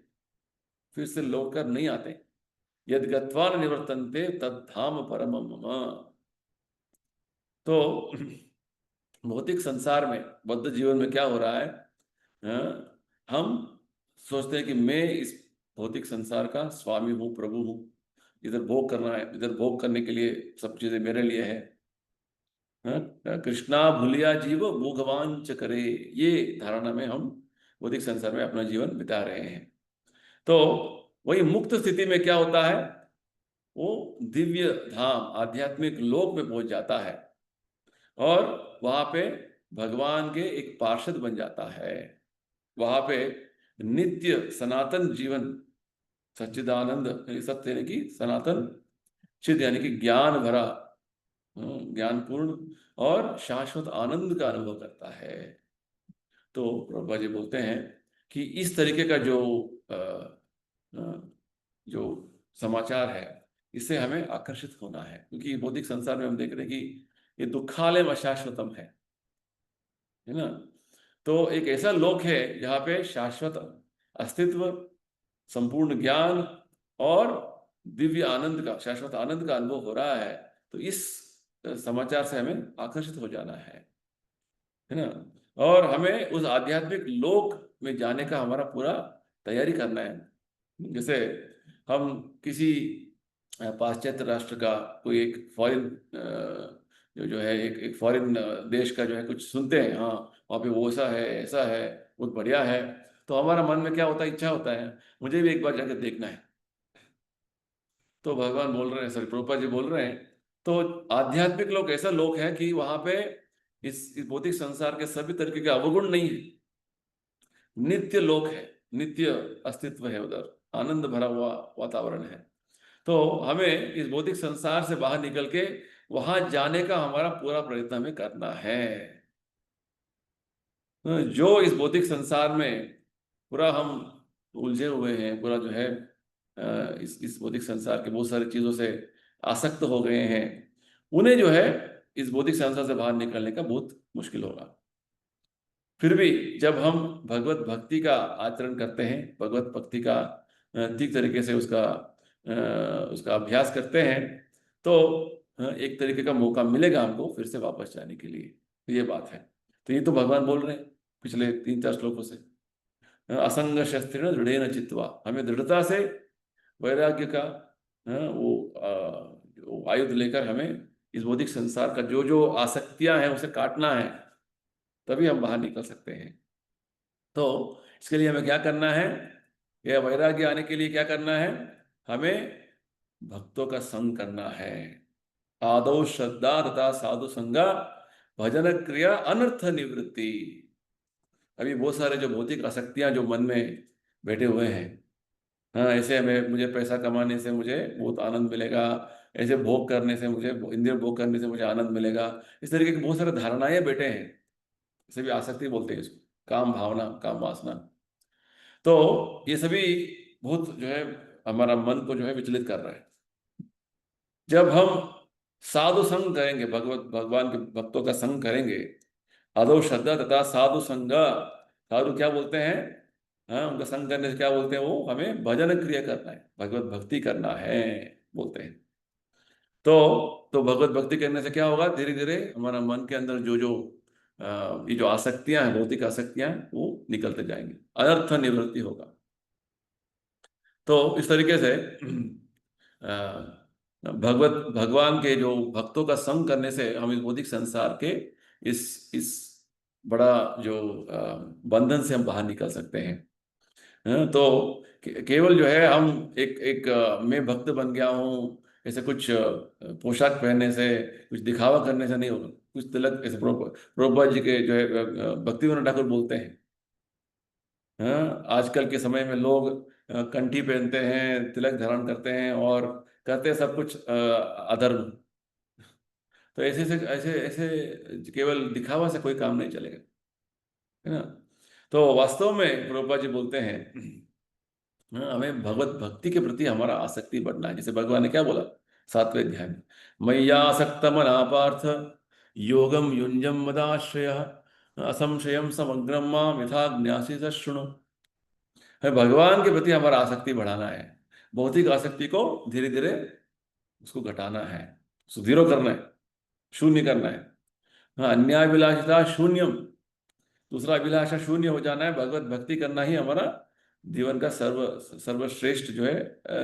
फिर से लौट कर नहीं आते। यद गत्वा न निवर्तन्ते तद धाम परमम मम। तो भौतिक संसार में, बद्ध जीवन में क्या हो रहा है? हम सोचते हैं कि मैं इस भौतिक संसार का स्वामी हूँ, प्रभु हूँ, इधर भोग करना है, इधर भोग करने के लिए सब चीजें मेरे लिए है। कृष्णा भूलिया जीव भोगवान च करे, ये धारणा में हम भौतिक संसार में अपना जीवन बिता रहे हैं। तो वही मुक्त स्थिति में क्या होता है? वो दिव्य धाम, आध्यात्मिक लोक में पहुंच जाता है और वहां पे भगवान के एक पार्षद बन जाता है। वहां पे नित्य सनातन जीवन, सच्चिदानंद सत्य यानी कि सनातन, चिद यानी कि ज्ञान भरा, ज्ञानपूर्ण और शाश्वत आनंद का अनुभव करता है। तो प्रभुपाद जी बोलते हैं कि इस तरीके का जो समाचार है, इससे हमें आकर्षित होना है, क्योंकि भौतिक संसार में हम देख रहे हैं कि ये दुखालय अशाश्वतम है ना। तो एक ऐसा लोक है जहाँ पे शाश्वत अस्तित्व, संपूर्ण ज्ञान और दिव्य आनंद का, शाश्वत आनंद का अनुभव हो रहा है। तो इस समाचार से हमें आकर्षित हो जाना है ना। और हमें उस आध्यात्मिक लोक में जाने का हमारा पूरा तैयारी करना है। जैसे हम किसी पाश्चात्य राष्ट्र का कोई एक फॉरेन जो है एक फॉरेन देश का जो है कुछ सुनते हैं, हाँ वहाँ पे वो ऐसा है, ऐसा है, बहुत बढ़िया है, तो हमारा मन में क्या होता है? इच्छा होता है मुझे भी एक बार जाकर देखना है। तो भगवान बोल रहे हैं, सॉरी प्रभुपाद जी बोल रहे हैं, तो आध्यात्मिक लोक ऐसा लोक है कि वहां पे इस भौतिक संसार के सभी तरीके के अवगुण नहीं है, नित्य लोक है, नित्य अस्तित्व है, उधर आनंद भरा हुआ वातावरण है। तो हमें इस भौतिक संसार से बाहर निकल के वहां जाने का हमारा पूरा प्रयत्न हमें करना है। जो इस भौतिक संसार में पूरा हम उलझे हुए हैं, पूरा जो है इस भौतिक संसार के बहुत सारी चीजों से आसक्त हो गए हैं, उन्हें जो है इस भौतिक संसार से बाहर निकलने का बहुत मुश्किल होगा। फिर भी जब हम भगवत भक्ति का आचरण करते हैं, भगवत भक्ति का ठीक तरीके से उसका अभ्यास करते हैं, तो एक तरीके का मौका मिलेगा हमको फिर से वापस जाने के लिए। तो ये बात है। तो ये तो भगवान बोल रहे हैं पिछले 3-4 श्लोकों से, असंग शस्त्रेण दृढ़ेन चित्वा, हमें दृढ़ता से वैराग्य का वो आयुध लेकर हमें इस भौतिक संसार का जो जो आसक्तियां हैं उसे काटना है, तभी हम बाहर निकल सकते हैं। तो इसके लिए हमें क्या करना है? यह वैराग्य आने के लिए क्या करना है? हमें भक्तों का संग करना है। आदौ श्रद्धा तथा साधु संगा भजन क्रिया अनर्थ निवृत्ति। अभी बहुत सारे जो भौतिक आसक्तियां जो मन में बैठे हुए हैं, हाँ ऐसे हमें, मुझे पैसा कमाने से मुझे बहुत आनंद मिलेगा, ऐसे भोग करने से मुझे, इंद्रिय भोग करने से मुझे आनंद मिलेगा, इस तरीके की बहुत सारे धारणाएं बैठे हैं। इसे भी आसक्ति बोलते हैं इसको, काम भावना, काम वासना। तो ये सभी बहुत जो है हमारा मन को जो है विचलित कर रहा है। जब हम साधु संग करेंगे, भगवान के भक्तों का संग करेंगे, आदौ श्रद्धा तथा साधु संग, साधु क्या बोलते हैं? हाँ, उनका संग करने से क्या बोलते हैं? वो हमें भजन क्रिया करना है, भगवत भक्ति करना है बोलते हैं। तो भगवत भक्ति करने से क्या होगा? धीरे धीरे हमारा मन के अंदर जो जो ये जो आसक्तियां हैं, भौतिक आसक्तियां हैं, वो निकलते जाएंगे, अनर्थ निवृत्ति होगा। तो इस तरीके से भगवान के जो भक्तों का संग करने से हम इस भौतिक संसार के इस बड़ा जो बंधन से हम बाहर निकल सकते हैं। तो केवल जो है हम एक मैं भक्त बन गया हूँ ऐसे कुछ पोशाक पहनने से, कुछ दिखावा करने से नहीं होगा। कुछ तिलक, ऐसे प्रभुपाद जी के जो है भक्तिविनोद ठाकुर बोलते हैं, हाँ आजकल के समय में लोग कंठी पहनते हैं, तिलक धारण करते हैं और करते हैं सब कुछ अधर्म। तो ऐसे से ऐसे ऐसे केवल दिखावा से कोई काम नहीं चलेगा, है ना। तो वास्तव में प्रभुपाद जी बोलते हैं, हमें भगवत भक्ति के प्रति हमारा आसक्ति बढ़ना है। जैसे भगवान ने क्या बोला 7वें अध्याय में, मय्यासक्त मना पार्थ योगम युंजम मदाश्रय असंशयम समग्रम माम यथा ज्ञासी शृणु। हमें भगवान के प्रति हमारा आसक्ति बढ़ाना है, भौतिक आसक्ति को धीरे धीरे उसको घटाना है, उसको जीरो करना है, शून्य करना है। हाँ, अन्याभिलाषिता शून्यम, दूसरा अभिलाषा शून्य हो जाना है, भगवत भक्ति करना ही हमारा जीवन का सर्वश्रेष्ठ जो है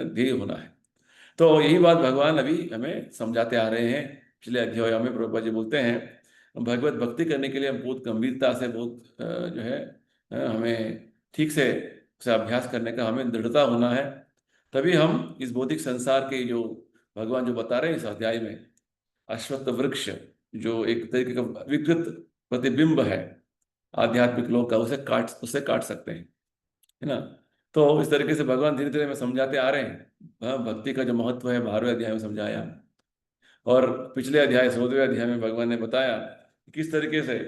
ध्येय होना है। तो यही बात भगवान अभी हमें समझाते आ रहे हैं। पिछले अध्याय में प्रभुपाद जी बोलते हैं भगवत भक्ति करने के लिए हम बहुत गंभीरता से, बहुत जो है हमें ठीक से उसे अभ्यास करने का हमें दृढ़ता होना है। तभी हम इस भौतिक संसार के जो भगवान जो बता रहे हैं इस अध्याय में, अश्वत्थ वृक्ष जो एक तरीके का विकृत प्रतिबिंब है आध्यात्मिक लोक का, उसे काट सकते हैं, है ना। तो इस तरीके से भगवान धीरे धीरे में समझाते आ रहे हैं। भक्ति का जो महत्व है 12वें अध्याय में समझाया, और पिछले अध्याय 16वें अध्याय में भगवान ने बताया कि किस तरीके से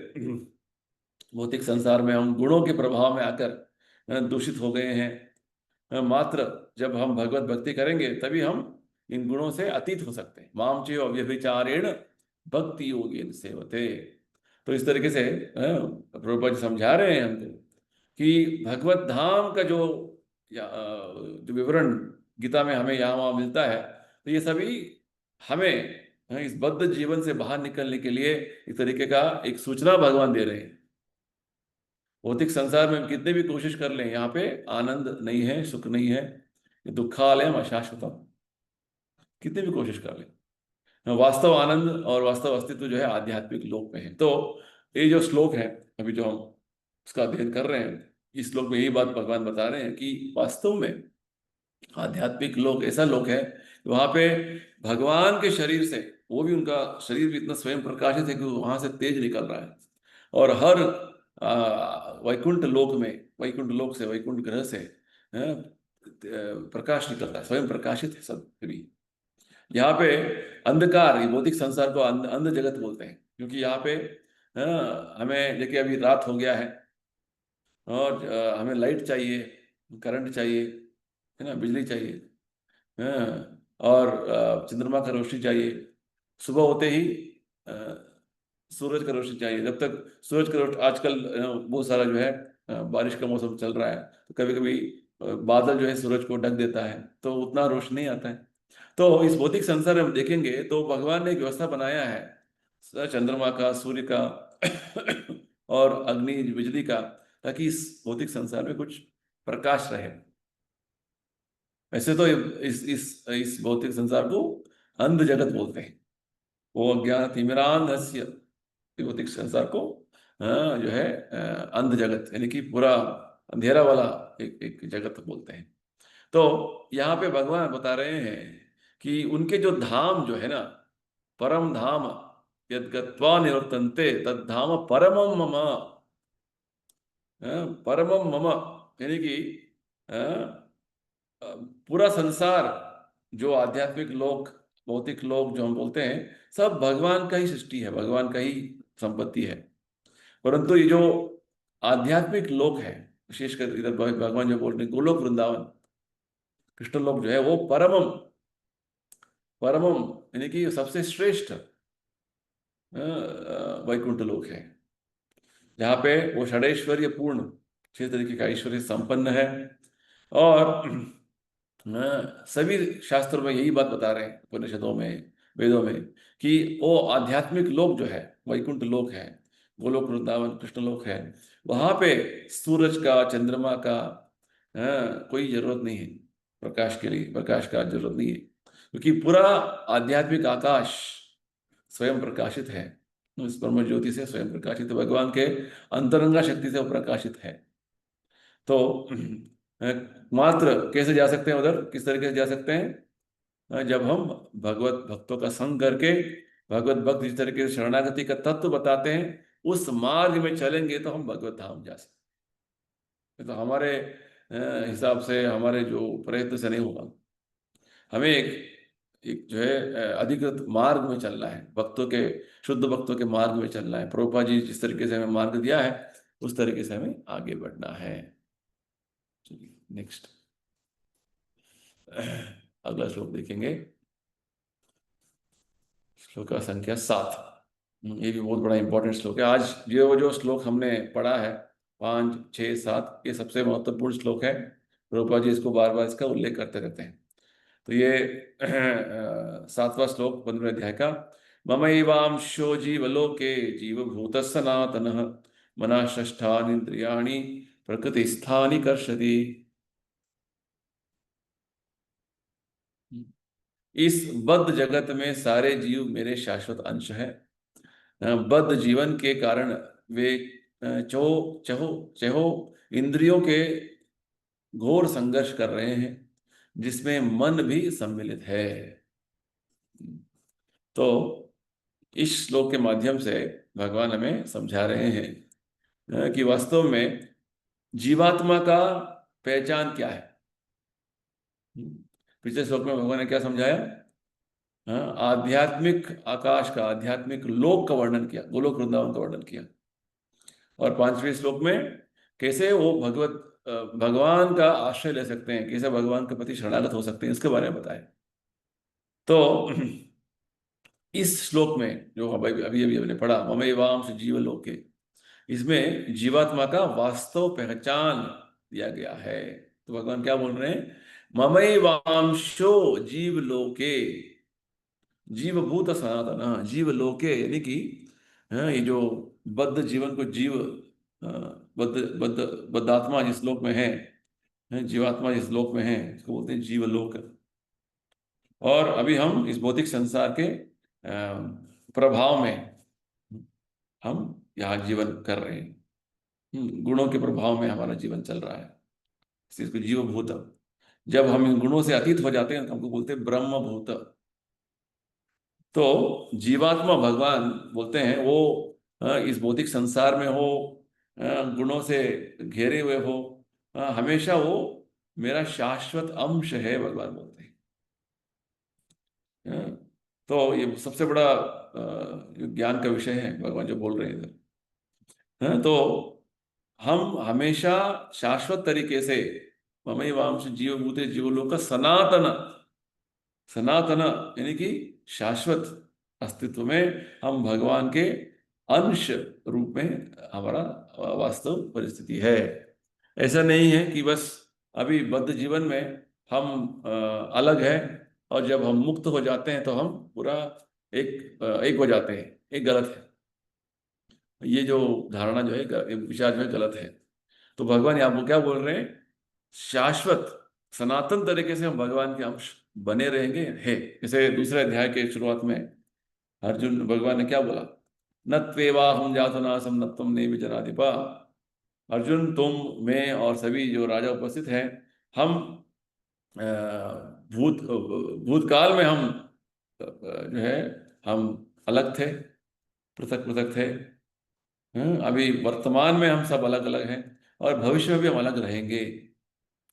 भौतिक संसार में हम गुणों के प्रभाव में आकर दूषित हो गए हैं। मात्र जब हम भगवत भक्ति करेंगे तभी हम इन गुणों से अतीत हो सकते हैं। माम चैव अव्यभिचारेण भक्ति योगेन सेवते। तो इस तरीके से प्रभुपाद जी समझा रहे हैं हमको कि भगवत धाम का जो विवरण गीता में हमें यहाँ वहाँ मिलता है, तो ये सभी हमें इस बद्ध जीवन से बाहर निकलने के लिए इस तरीके का एक सूचना भगवान दे रहे हैं। भौतिक संसार में हम कितने भी कोशिश कर लें, यहाँ पे आनंद नहीं है, सुख नहीं है, दुखालयम अशाश्वतम, कितनी भी कोशिश कर लें। वास्तव आनंद और वास्तव अस्तित्व जो है आध्यात्मिक लोक में है। तो ये जो श्लोक है अभी जो हम उसका अध्ययन कर रहे हैं, इस श्लोक में यही बात भगवान बता रहे हैं कि वास्तव में आध्यात्मिक लोक ऐसा लोक है वहां पे भगवान के शरीर से, वो भी उनका शरीर भी इतना स्वयं प्रकाशित है कि वहां से तेज निकल रहा है, और हर वैकुंठ लोक में, वैकुंठ लोक से, वैकुंठ ग्रह से प्रकाश निकल रहा है, स्वयं प्रकाशित है सब भी। यहाँ पे अंधकार, ये भौतिक संसार को अंध जगत बोलते हैं, क्योंकि यहाँ पे हमें देखिए अभी रात हो गया है और हमें लाइट चाहिए, करंट चाहिए, है ना, बिजली चाहिए, और चंद्रमा का रोशनी चाहिए। सुबह होते ही सूरज का रोशनी चाहिए। जब तक सूरज का रोशनी, आजकल बहुत सारा जो है बारिश का मौसम चल रहा है, तो कभी कभी बादल जो है सूरज को ढक देता है, तो उतना रोशनी नहीं आता है। तो इस भौतिक संसार में हम देखेंगे तो भगवान ने एक व्यवस्था बनाया है चंद्रमा का, सूर्य का और अग्नि बिजली का, ताकि इस भौतिक संसार में कुछ प्रकाश रहे। वैसे तो इस भौतिक संसार को अंध जगत बोलते हैं, वो अज्ञान तिमिरांधस्य, भौतिक संसार को जो है अंध जगत, यानी कि पूरा अंधेरा वाला एक जगत बोलते हैं। तो यहाँ पे भगवान बता रहे हैं कि उनके जो धाम जो है ना, परम धाम यद गत्वा निवर्तन्ते तद धाम परमम मम, परमम मम, यानी कि पूरा संसार, जो आध्यात्मिक लोक, भौतिक लोक जो हम बोलते हैं, सब भगवान का ही सृष्टि है, भगवान का ही संपत्ति है। परंतु ये जो आध्यात्मिक लोक है, विशेषकर इधर भगवान जो बोलते हैं गोलोक वृंदावन कृष्ण लोक जो है, वो परमम, परमम यानी कि सबसे श्रेष्ठ वैकुंठ लोक है, जहाँ पे वो षडैश्वर्य पूर्ण, 6 तरीके का ऐश्वर्य संपन्न है। और सभी शास्त्रों में यही बात बता रहे हैं, उपनिषदों में, वेदों में, कि वो आध्यात्मिक लोक जो है, वैकुंठ लोक है, गोलोक वृंदावन कृष्ण लोक है, वहां पे सूरज का, चंद्रमा का कोई जरूरत नहीं है, प्रकाश के लिए प्रकाश का जरूरत नहीं है, क्योंकि पूरा आध्यात्मिक आकाश स्वयं प्रकाशित है, उस ब्रह्म ज्योति से स्वयं प्रकाशित है, भगवान के अंतरंगा शक्ति से वो प्रकाशित है। तो मात्र कैसे जा सकते हैं उधर, किस तरीके से जा सकते हैं? जब हम भगवत भक्तों का संग करके, भगवत भक्त जिस तरीके से शरणागति का तत्व बताते हैं, उस मार्ग में चलेंगे तो हम भगवत धाम जा सकते। तो हमारे हिसाब से, हमारे जो प्रयत्न से नहीं होगा, हमें एक जो है अधिकृत मार्ग में चलना है, भक्तों के, शुद्ध भक्तों के मार्ग में चलना है। प्रभुपाद जी जिस तरीके से हमें मार्ग दिया है, उस तरीके से हमें आगे बढ़ना है। नेक्स्ट अगला श्लोक देखेंगे, श्लोक संख्या 7। ये भी बहुत बड़ा इंपॉर्टेंट श्लोक है। आज जो श्लोक हमने पढ़ा है 5, 6, 7, ये सबसे महत्वपूर्ण श्लोक है। रूपा जी इसको बार बार इसका उल्लेख करते रहते हैं। तो ये 7वां श्लोक 15वें अध्याय का। ममैवांशो जीवलोके जीवभूत सनातनः मना षष्ठानीन्द्रियाणि प्रकृतिस्थानि कर्षति। इस बद्ध जगत में सारे जीव मेरे शाश्वत अंश हैं। बद्ध जीवन के कारण वे चहो चहो चहो इंद्रियों के घोर संघर्ष कर रहे हैं, जिसमें मन भी सम्मिलित है। तो इस श्लोक के माध्यम से भगवान हमें समझा रहे हैं कि वास्तव में जीवात्मा का पहचान क्या है। पिछले श्लोक में भगवान ने क्या समझाया? आध्यात्मिक आकाश का, आध्यात्मिक लोक का वर्णन किया, गोलोक वृंदावन का वर्णन किया। और 5वें श्लोक में कैसे वो भगवान का आश्रय ले सकते हैं, कैसे भगवान के प्रति शरणागत हो सकते हैं, इसके बारे में बताया। तो इस श्लोक में जो अभी अभी अभी हमने पढ़ा, ममैवांश जीवलोके, इसमें जीवात्मा का वास्तव पहचान दिया गया है। तो भगवान क्या बोल रहे हैं? ममैवांशो जीवलोके, जीवभूत सनातन, जीवलोके, यानी कि ये जो बद्ध जीवन को जीव, बद्धात्मा जिस लोक में है, जीवात्मा जिस लोक में है, इसको बोलते हैं जीवलोक। और अभी हम इस भौतिक संसार के प्रभाव में हम यहाँ जीवन कर रहे हैं। गुणों के प्रभाव में हमारा जीवन चल रहा है, इसको जीवभूत। जब हम इन गुणों से अतीत हो जाते हैं तो हमको बोलते हैं ब्रह्मभूत। तो जीवात्मा भगवान बोलते हैं वो इस भौतिक संसार में हो, गुणों से घेरे हुए हो, हमेशा वो मेरा शाश्वत अंश है, भगवान बोलते हैं। तो ये सबसे बड़ा ज्ञान का विषय है भगवान जो बोल रहे हैं इधर। तो हम हमेशा शाश्वत तरीके से ममैवांश जीवभूते जीवलोक सनातन, सनातन यानी कि शाश्वत अस्तित्व में हम भगवान के अंश रूप में हमारा वास्तव परिस्थिति है। ऐसा नहीं है कि बस अभी बद्ध जीवन में हम अलग है और जब हम मुक्त हो जाते हैं तो हम पूरा एक हो जाते हैं। एक गलत है, ये जो धारणा जो है, विचार जो है गलत है। तो भगवान यहाँ क्या बोल रहे हैं? शाश्वत सनातन तरीके से हम भगवान के अंश बने रहेंगे है। जैसे दूसरे अध्याय के शुरुआत में अर्जुन, भगवान ने क्या बोला? न त्वेवाहं जातुनासं न त्वं नेमि जनाधिपा। अर्जुन, तुम, मैं और सभी जो राजा उपस्थित हैं, हम भूतकाल में हम जो है हम अलग थे, पृथक पृथक थे। अभी वर्तमान में हम सब अलग अलग हैं और भविष्य में भी हम अलग रहेंगे।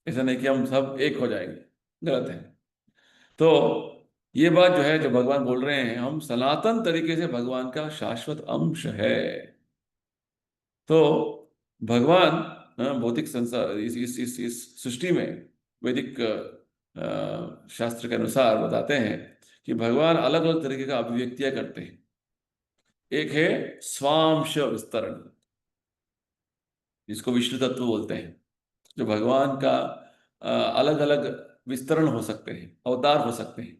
ऐसा नहीं कि हम सब एक हो जाएंगे, गलत है। तो ये बात जो है, जो भगवान बोल रहे हैं, हम सनातन तरीके से भगवान का शाश्वत अंश है। तो भगवान भौतिक संसार, इस सृष्टि में वैदिक शास्त्र के अनुसार बताते हैं कि भगवान अलग अलग तरीके का अभिव्यक्तियां करते हैं। एक है स्वांश विस्तरण, जिसको विष्णु तत्व बोलते हैं, जो भगवान का अलग अलग विस्तरण हो सकते हैं, अवतार हो सकते हैं।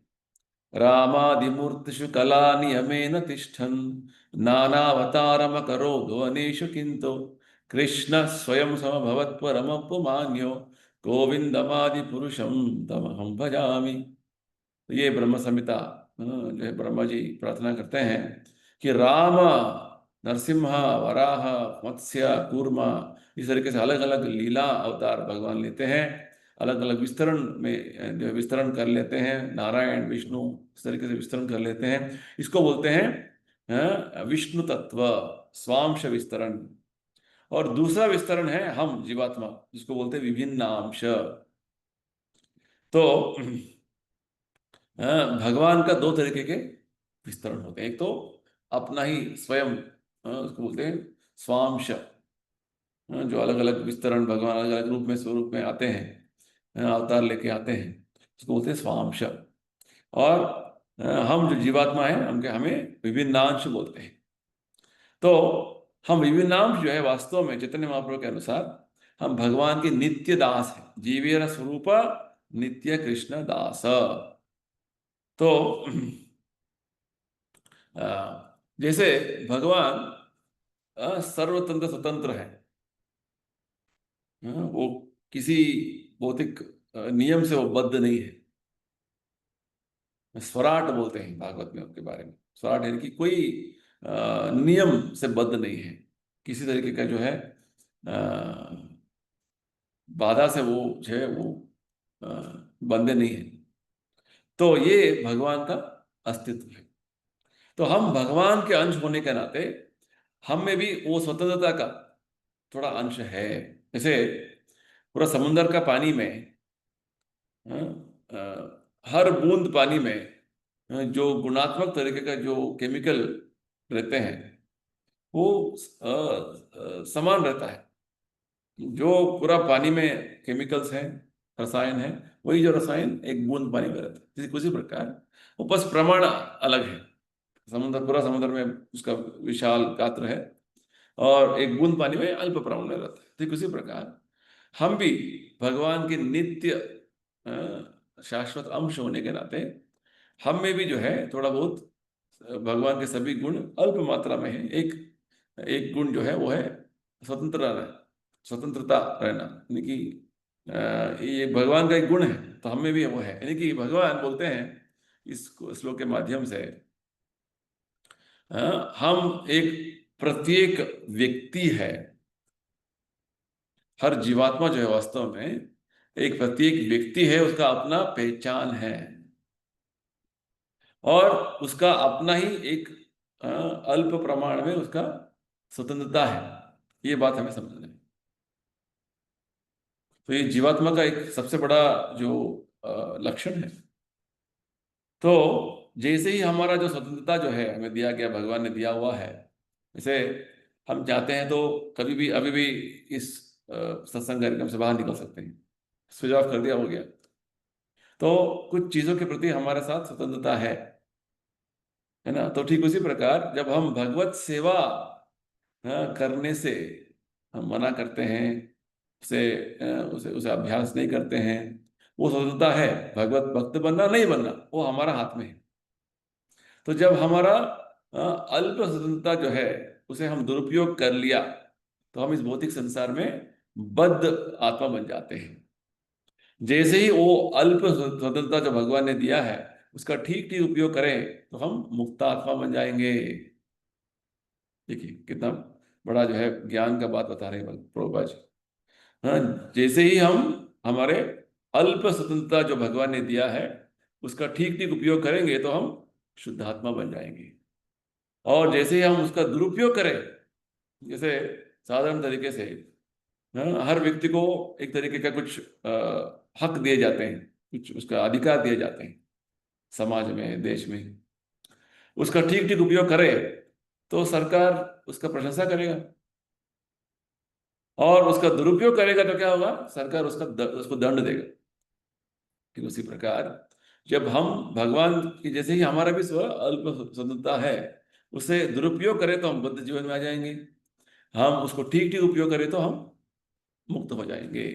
रामादिमूर्तिषु कला नियमेन तिष्ठन् नानावतारमकरोदो अनेषु किन्तु कृष्ण स्वयं समभवत् परमपुमान्यो गोविंदमादि पुरुषं तमहं भजामि। तो ये ब्रह्म संहिता जो है, ब्रह्मा जी प्रार्थना करते हैं कि राम, नरसिम्हा, वराह, मत्स्य, कूर्मा, इस तरीके से अलग अलग लीला अवतार भगवान लेते हैं, अलग अलग विस्तरण में जो विस्तरण कर लेते हैं। नारायण, विष्णु, इस तरीके से विस्तरण कर लेते हैं। इसको बोलते हैं विष्णु तत्व, स्वांश विस्तरण। और दूसरा विस्तरण है हम जीवात्मा, जिसको बोलते हैं विभिन्नांश। तो भगवान का दो तरीके के विस्तरण होते हैं। एक तो अपना ही स्वयं, उसको बोलते हैं स्वांश, जो अलग अलग विस्तरण भगवान अलग अलग रूप में, स्वरूप में आते हैं, अवतार लेके आते हैं, उसको बोलते हैं स्वांश। और हम जो जीवात्मा है, हमें विभिन्नांश बोलते हैं। तो हम विभिन्नांश जो है, वास्तव में चैतन्य महाप्रभु के अनुसार हम भगवान के नित्य दास हैं, जीवेर स्वरूप नित्य कृष्ण दास। तो जैसे भगवान सर्वतंत्र स्वतंत्र है, वो किसी भौतिक नियम से वो बद्ध नहीं है। स्वराट बोलते हैं भागवत में उसके बारे में। स्वराट यानी कि कोई नियम से बद्ध नहीं है, किसी तरीके का जो है बाधा से वो जो है वो अ, बंधे नहीं है। तो ये भगवान का अस्तित्व है। तो हम भगवान के अंश होने के नाते हम में भी वो स्वतंत्रता का थोड़ा अंश है। जैसे पूरा समुद्र का पानी में हर बूंद पानी में जो गुणात्मक तरीके का जो केमिकल रहते हैं वो समान रहता है। जो पूरा पानी में केमिकल्स हैं, रसायन है, वही जो रसायन एक बूंद पानी में रहता है। उसी प्रकार वो बस प्रमाण अलग है। समुद्र, पूरा समुद्र में उसका विशाल गात्र है और एक बूंद पानी में अल्प प्रमाण में रहता है। ठीक उसी प्रकार हम भी भगवान के नित्य शाश्वत अंश होने के नाते हम में भी जो है थोड़ा बहुत भगवान के सभी गुण अल्प मात्रा में है। एक एक गुण जो है वो है स्वतंत्र रहना, स्वतंत्रता रहना, यानी कि ये भगवान का एक गुण है, तो हम में भी वो है। यानी कि भगवान बोलते हैं इस श्लोक के माध्यम से, हम एक प्रत्येक व्यक्ति है। हर जीवात्मा जो है वास्तव में एक प्रत्येक व्यक्ति है, उसका अपना पहचान है और उसका अपना ही एक अल्प प्रमाण में उसका स्वतंत्रता है। ये बात हमें समझना है। तो ये जीवात्मा का एक सबसे बड़ा जो लक्षण है। तो जैसे ही हमारा जो स्वतंत्रता जो है हमें दिया गया, भगवान ने दिया हुआ है, जैसे हम चाहते हैं तो कभी भी अभी भी इस सत्संग कार्यक्रम से बाहर निकल सकते हैं, स्विच ऑफ कर दिया, हो गया। तो कुछ चीजों के प्रति हमारे साथ स्वतंत्रता है ना। तो ठीक उसी प्रकार जब हम भगवत सेवा करने से हम मना करते हैं, उसे उसे उसे अभ्यास नहीं करते हैं, वो स्वतंत्रता है। भगवत भक्त बनना नहीं बनना वो हमारा हाथ में है। तो जब हमारा अल्प स्वतंत्रता जो है उसे हम दुरुपयोग कर लिया तो हम इस भौतिक संसार में बद्ध आत्मा बन जाते हैं। जैसे ही वो अल्प स्वतंत्रता जो भगवान ने दिया है उसका ठीक ठीक उपयोग करें तो हम मुक्त आत्मा बन जाएंगे। देखिए कितना बड़ा जो है ज्ञान का बात बता रहे हैं प्रभुपाद जी। हाँ, जैसे ही हम हमारे अल्प स्वतंत्रता जो भगवान ने दिया है उसका ठीक ठीक उपयोग करेंगे तो हम शुद्धात्मा बन जाएंगे। और जैसे ही हम उसका दुरुपयोग करें, जैसे साधारण तरीके से हर व्यक्ति को एक तरीके का कुछ हक दिए जाते हैं, कुछ उसका अधिकार दिए जाते हैं समाज में, देश में। उसका ठीक ठीक उपयोग करे तो सरकार उसका प्रशंसा करेगा और उसका दुरुपयोग करेगा तो क्या होगा, सरकार उसको दंड देगा। ठीक उसी प्रकार जब हम भगवान की, जैसे ही हमारा भी अल्प स्वतंत्रता है, उसे दुरुपयोग करें तो हम बुद्ध जीवन में आ जाएंगे, हम उसको ठीक ठीक उपयोग करें तो हम मुक्त हो जाएंगे।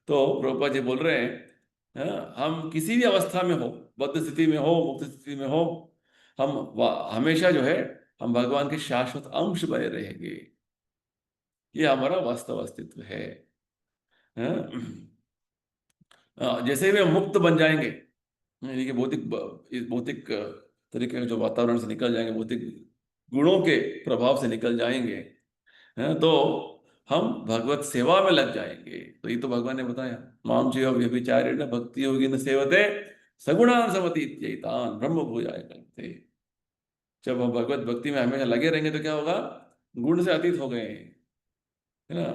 तो प्रभुपाद जी बोल रहे हैं हम किसी भी अवस्था में हो, बद्ध स्थिति में हो, मुक्त स्थिति में हो, हम हमेशा जो है हम भगवान के शाश्वत अंश बने रहेंगे। ये हमारा वास्तव अस्तित्व है। जैसे भी हम मुक्त बन जाएंगे, यानी कि इस भौतिक तरीके के जो वातावरण से निकल जाएंगे, भौतिक गुणों के प्रभाव से निकल जाएंगे, तो हम भगवत सेवा में लग जाएंगे। तो ये तो भगवान ने बताया, माम चैव व्यभिचारेण भक्ति योगिन सेवते सगुणान समति इत्येतान ब्रह्म भूयाय कल्पते। जब हम भगवत भक्ति में हमेशा लगे रहेंगे तो क्या होगा, गुण से अतीत हो गए, है ना।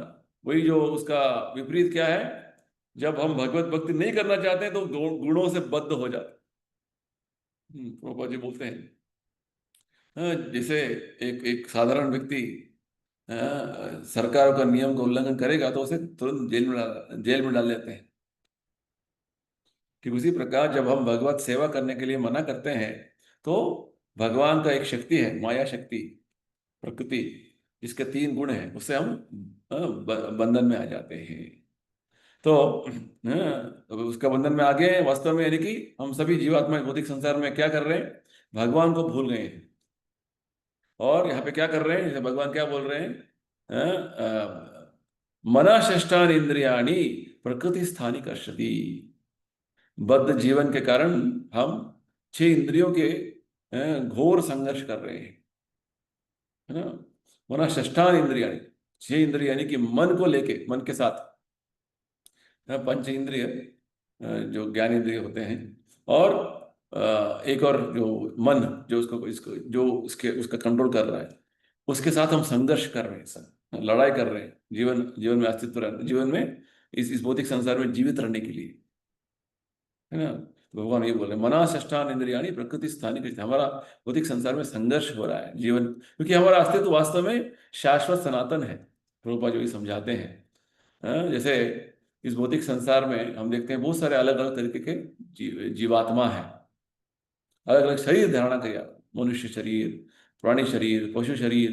वही जो उसका विपरीत क्या है, जब हम भगवत भक्ति नहीं करना चाहते हैं तो गुणों से बद्ध हो जाते। प्रभुपाद जी बोलते हैं जैसे एक एक साधारण व्यक्ति सरकार का नियम का उल्लंघन करेगा तो उसे तुरंत जेल में डाल देते हैं। ठीक उसी प्रकार जब हम भगवत सेवा करने के लिए मना करते हैं तो भगवान का एक शक्ति है, माया शक्ति, प्रकृति, जिसके 3 गुण हैं, उससे हम बंधन में आ जाते हैं। तो उसका बंधन में आ गए हैं वास्तव में, यानी कि हम सभी जीवात्मा भौतिक संसार में क्या कर रहे हैं, भगवान को भूल गए हैं। और यहाँ पे क्या कर रहे हैं, जैसे भगवान क्या बोल रहे हैं, मना षष्ठान इंद्रियाणी प्रकृति स्थानी कर्षति। बद्ध जीवन के कारण हम 6 इंद्रियों के घोर संघर्ष कर रहे हैं, है ना। मना षष्ठान इंद्रियाणी, 6 इंद्रिय यानी कि मन को लेके, मन के साथ, पंच इंद्रिय जो ज्ञान इंद्रिय होते हैं, और एक और जो मन जो उसको इसको जो उसके उसका कंट्रोल कर रहा है, उसके साथ हम संघर्ष कर रहे हैं, सर लड़ाई कर रहे हैं, जीवन में अस्तित्व रहने, जीवन में इस भौतिक संसार में जीवित रहने के लिए, है ना। तो भगवान ये बोल रहे हैं, मना षष्ठान इंद्रियाणी प्रकृति स्थानिक। हमारा भौतिक संसार में संघर्ष हो रहा है जीवन, क्योंकि हमारा अस्तित्व वास्तव में शाश्वत सनातन है। प्रभुपाद जो ये समझाते हैं, जैसे इस भौतिक संसार में हम देखते हैं बहुत सारे अलग अलग तरीके के जीवात्मा है, अलग अलग शरीर धारणा किया, मनुष्य शरीर, प्राणी शरीर, पशु शरीर,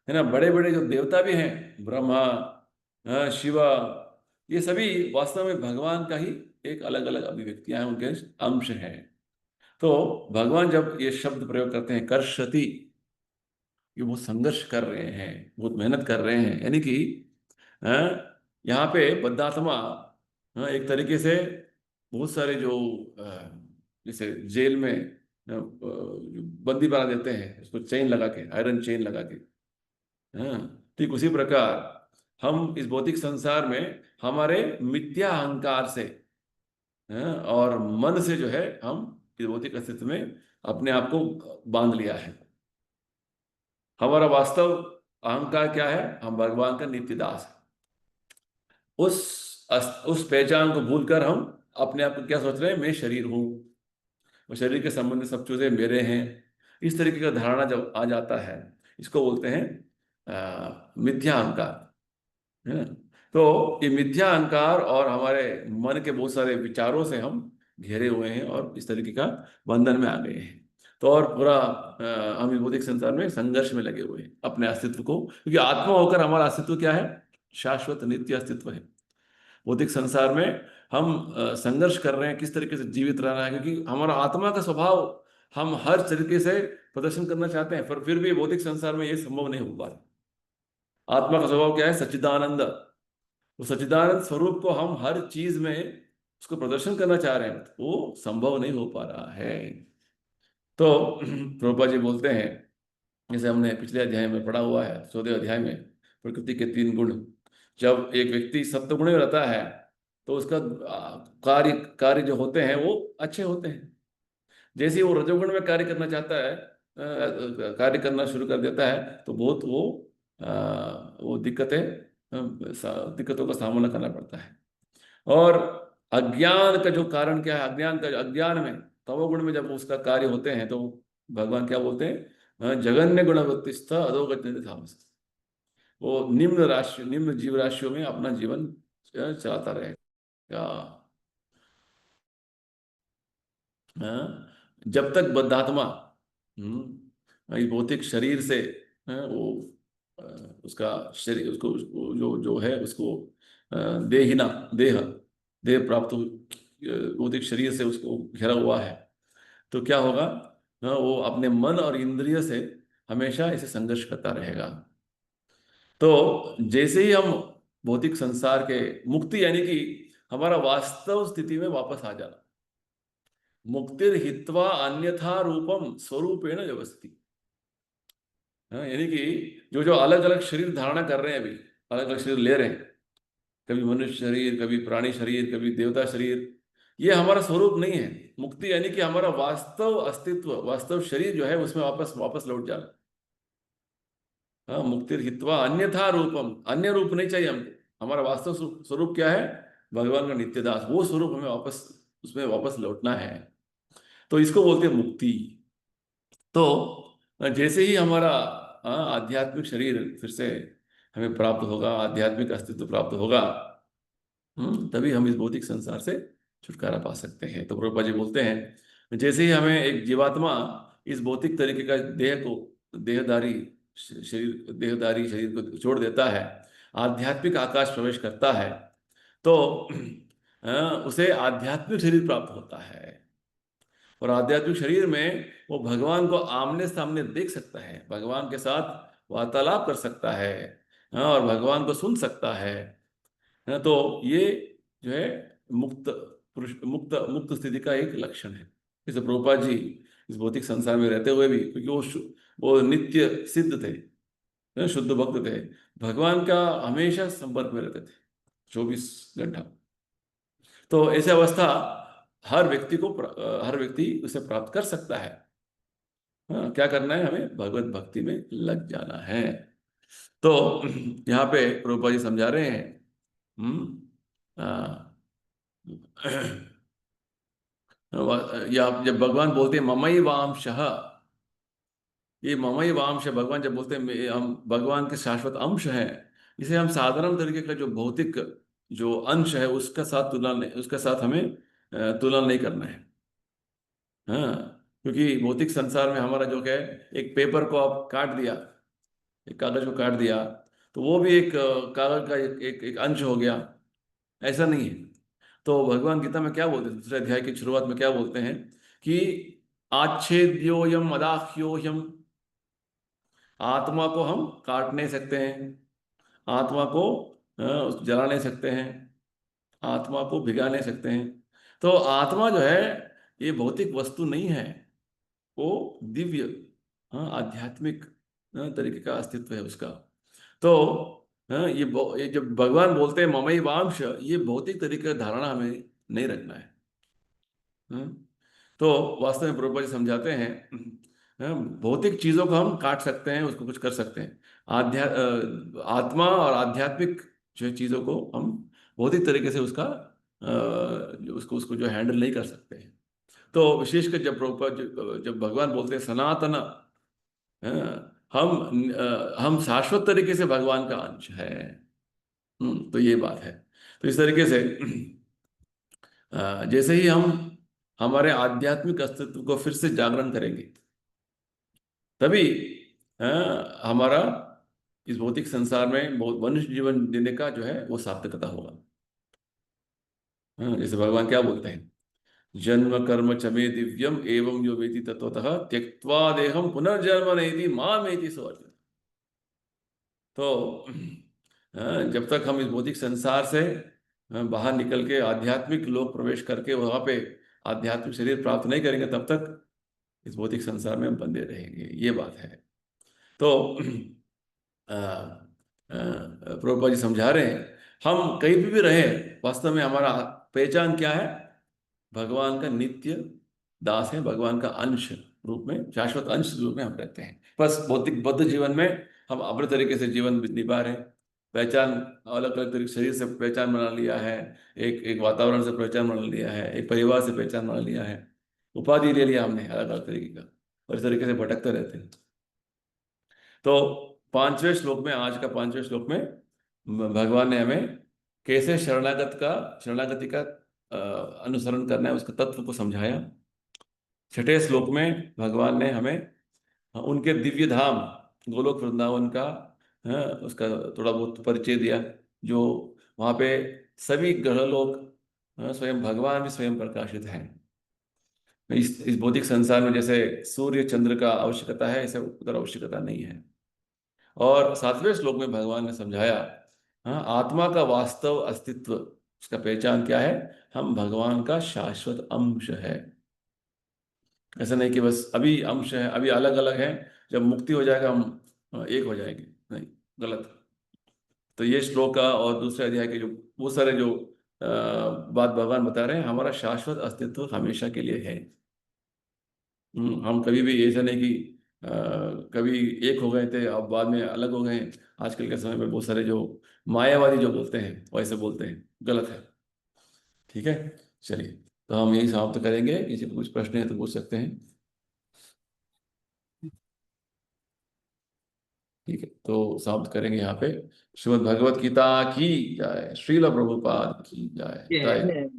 है ना। बड़े बड़े जो देवता भी हैं, ब्रह्मा, शिवा, ये सभी वास्तव में भगवान का ही एक अलग अलग अभिव्यक्तियां हैं, उनके अंश हैं। तो भगवान जब ये शब्द प्रयोग करते हैं कर्षति, ये बहुत संघर्ष कर रहे हैं, बहुत मेहनत कर रहे हैं, यानी कि यहाँ पे बद्धात्मा एक तरीके से बहुत सारे जो जैसे जेल में बंदी बना देते हैं, उसको चेन लगा के, आयरन चेन लगा के, ठीक उसी प्रकार हम इस भौतिक संसार में हमारे मिथ्या अहंकार से और मन से जो है, हम इस भौतिक अस्तित्व में अपने आप को बांध लिया है। हमारा वास्तव अहंकार क्या है, हम भगवान का नित्य दास है। उस पहचान को भूलकर हम अपने आप को क्या सोच रहे हैं, मैं शरीर हूं, वो शरीर के संबंध में सब चीजें मेरे हैं। इस तरीके का धारणा जब आ जाता है, इसको बोलते हैं मिथ्या अहंकार, है ना। तो ये मिथ्या अहंकार और हमारे मन के बहुत सारे विचारों से हम घेरे हुए हैं और इस तरीके का बंधन में आ गए हैं। तो और पूरा हम इस भौतिक संसार में संघर्ष में लगे हुए हैं अपने अस्तित्व को, क्योंकि आत्मा होकर हमारा अस्तित्व क्या है, शाश्वत नित्य अस्तित्व है। भौतिक संसार में हम संघर्ष कर रहे हैं किस तरीके से जीवित रहना है, क्योंकि हमारा आत्मा का स्वभाव हम हर तरीके से प्रदर्शन करना चाहते हैं, पर फिर भी भौतिक संसार में ये संभव नहीं हो पा रहा। आत्मा का स्वभाव क्या है, सच्चिदानंद। वो सच्चिदानंद स्वरूप को हम हर चीज में उसको प्रदर्शन करना चाह रहे हैं, वो संभव नहीं हो पा रहा है। तो प्रभुपाद जी बोलते हैं, जैसे हमने पिछले अध्याय में पढ़ा हुआ है, 14वें अध्याय में, प्रकृति के 3 गुण। जब एक व्यक्ति सत्वगुण में रहता है तो उसका कार्य कार्य जो होते हैं वो अच्छे होते हैं। जैसे ही वो रजोगुण में कार्य करना चाहता है, कार्य करना शुरू कर देता है, तो बहुत वो दिक्कतों का सामना करना पड़ता है। और अज्ञान का जो कारण क्या है, अज्ञान में, तमोगुण में जब उसका कार्य होते हैं, तो भगवान क्या बोलते हैं, जगन्य गुणवत्तिस्थ अधोगति तामस। वो निम्न जीव राशियों में अपना जीवन चलाता रहेगा। जब तक बद्धात्मा इस भौतिक शरीर से वो उसका शरीर, उसको जो जो है उसको देहिना देह प्राप्त भौतिक शरीर से उसको घिरा हुआ है, तो क्या होगा, वो अपने मन और इंद्रिय से हमेशा इसे संघर्ष करता रहेगा। तो जैसे ही हम भौतिक संसार के मुक्ति, यानी कि हमारा वास्तव स्थिति में वापस आ जाना, मुक्तिर हित्वा अन्यथा रूपम स्वरूपेण व्यवस्थिति, यानी कि जो जो अलग अलग शरीर धारणा कर रहे हैं, अभी अलग अलग शरीर ले रहे हैं, कभी मनुष्य शरीर, कभी प्राणी शरीर, कभी देवता शरीर, ये हमारा स्वरूप नहीं है। मुक्ति यानी कि हमारा वास्तव अस्तित्व, वास्तव शरीर जो है उसमें वापस लौट जाना। हाँ, मुक्तिर हित्वा अन्यथा रूपम, अन्य रूप नहीं चाहिए हमको। हमारा वास्तव स्वरूप क्या है, भगवान का नित्य दास, वो स्वरूप हमें उसमें वापस लौटना है। तो इसको बोलते हैं मुक्ति। तो जैसे ही हमारा आध्यात्मिक शरीर फिर से हमें प्राप्त होगा, आध्यात्मिक अस्तित्व प्राप्त होगा, तभी हम इस भौतिक संसार से छुटकारा पा सकते हैं। तो प्रभुपाद जी बोलते हैं, जैसे ही हमें एक जीवात्मा इस भौतिक तरीके का देहधारी शरीर, देहधारी शरीर को छोड़ देता है, आध्यात्मिक आकाश प्रवेश करता है, तो उसे आध्यात्मिक शरीर प्राप्त होता है। और आध्यात्मिक शरीर में वो भगवान को आमने सामने देख सकता है, भगवान के साथ वार्तालाप कर सकता है, और भगवान को सुन सकता है। तो ये जो है मुक्त पुरुष, मुक्त मुक्त स्थिति का एक लक्षण है। जैसे प्रभुपाद जी इस भौतिक संसार में रहते हुए भी, क्योंकि वो नित्य सिद्ध थे, शुद्ध भक्त थे, भगवान का हमेशा संपर्क में रहते थे 24 घंटा। तो ऐसी अवस्था हर व्यक्ति उसे प्राप्त कर सकता है। हाँ, क्या करना है, हमें भगवत भक्ति में लग जाना है। तो यहाँ पे प्रभुपाद जी समझा रहे हैं, या जब भगवान बोलते हैं ममई वांशः, ये ममई वांश, भगवान जब बोलते हैं हम भगवान के शाश्वत अंश हैं, इसे हम साधारण तरीके का जो भौतिक जो अंश है उसका साथ हमें तुलना नहीं करना है। हाँ, क्योंकि भौतिक संसार में हमारा जो है, एक पेपर को आप काट दिया, एक कागज को काट दिया, तो वो भी एक कागज का एक अंश हो गया, ऐसा नहीं है। तो भगवान गीता में क्या बोलते हैं, दूसरे अध्याय की शुरुआत में क्या बोलते हैं कि आच्छेद्योयम अदाह्योयम, आत्मा को हम काट नहीं सकते हैं, आत्मा को जला नहीं सकते हैं, आत्मा को भिगा नहीं सकते हैं। तो आत्मा जो है ये भौतिक वस्तु नहीं है, वो दिव्य, आध्यात्मिक तरीके का अस्तित्व है उसका। तो ये जब भगवान बोलते हैं ममई वांश, ये भौतिक तरीके का धारणा हमें नहीं रखना है। तो वास्तव में प्रभुपाद जी समझाते हैं, भौतिक चीजों को हम काट सकते हैं, उसको कुछ कर सकते हैं, आत्मा और आध्यात्मिक जो चीजों को हम भौतिक तरीके से उसको जो हैंडल नहीं कर सकते हैं। तो विशेषकर जब भगवान बोलते हैं सनातन, हम शाश्वत तरीके से भगवान का अंश है। तो ये बात है। तो इस तरीके से जैसे ही हम हमारे आध्यात्मिक अस्तित्व को फिर से जागरण करेंगे, तभी हमारा इस भौतिक संसार में बहुत मनुष्य जीवन जीने का जो है वो सार्थकता होगा। जैसे भगवान क्या बोलते हैं, जन्म कर्म च मे दिव्यम एवं यो वेति तत्वतः त्यक्त्वा देहम पुनर्जन्म नैति मामेति सो अर्जुन। तो जब तक हम इस भौतिक संसार से बाहर निकल के आध्यात्मिक लोक प्रवेश करके वहां पे आध्यात्मिक शरीर प्राप्त नहीं करेंगे, तब तक इस भौतिक संसार में हम बंधे रहेंगे, ये बात है। तो प्रभुपाद जी समझा रहे हैं, हम कहीं भी रहे, वास्तव में हमारा पहचान क्या है, भगवान का नित्य दास है, भगवान का अंश रूप में, शाश्वत अंश रूप में हम रहते हैं। बस भौतिक बद्ध जीवन में हम अपने तरीके से जीवन निभा रहे हैं, पहचान अलग अलग तरीके, शरीर से पहचान बना लिया है, एक वातावरण से पहचान बना लिया है, एक परिवार से पहचान बना लिया है, उपाधि ले लिया हमने अलग अलग तरीके का, और इस तरीके से भटकते रहते हैं। तो पांचवें श्लोक में, आज का पांचवें श्लोक में भगवान ने हमें कैसे शरणागति का अनुसरण करना है, उसके तत्व को समझाया। छठे श्लोक में भगवान ने हमें उनके दिव्य धाम गोलोक वृंदावन का उसका थोड़ा बहुत परिचय दिया, जो वहाँ पे सभी ग्रह लोग स्वयं भगवान भी स्वयं प्रकाशित हैं। इस भौतिक संसार में जैसे सूर्य चंद्र का आवश्यकता है, ऐसे उधर आवश्यकता नहीं है। और सातवें श्लोक में भगवान ने समझाया, आत्मा का वास्तव अस्तित्व, उसका पहचान क्या है, हम भगवान का शाश्वत अंश है। ऐसा नहीं कि बस अभी अंश है, अभी अलग अलग है, जब मुक्ति हो जाएगा हम एक हो जाएंगे, नहीं, गलत। तो ये श्लोक का और दूसरे अध्याय के जो वो सारे जो बात भगवान बता रहे हैं, हमारा शाश्वत अस्तित्व हमेशा के लिए है। हम कभी भी ऐसा नहीं कि कभी एक हो गए थे अब बाद में अलग हो गए। आजकल के समय में बहुत सारे जो मायावादी जो बोलते हैं वैसे बोलते हैं, गलत है। ठीक है, चलिए, तो हम यही समाप्त करेंगे। किसी को कुछ प्रश्न है तो पूछ सकते हैं। ठीक है, तो समाप्त करेंगे यहाँ पे। श्रीमद् भगवत गीता की जय, श्रील प्रभुपाद की जय जय।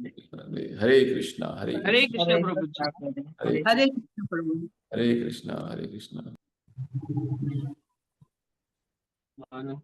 हरे कृष्णा हरे हरे कृष्णा कृष्ण प्रभु जी, हरे हरे कृष्ण प्रभु। हरे कृष्णा हरे कृष्णा। मानो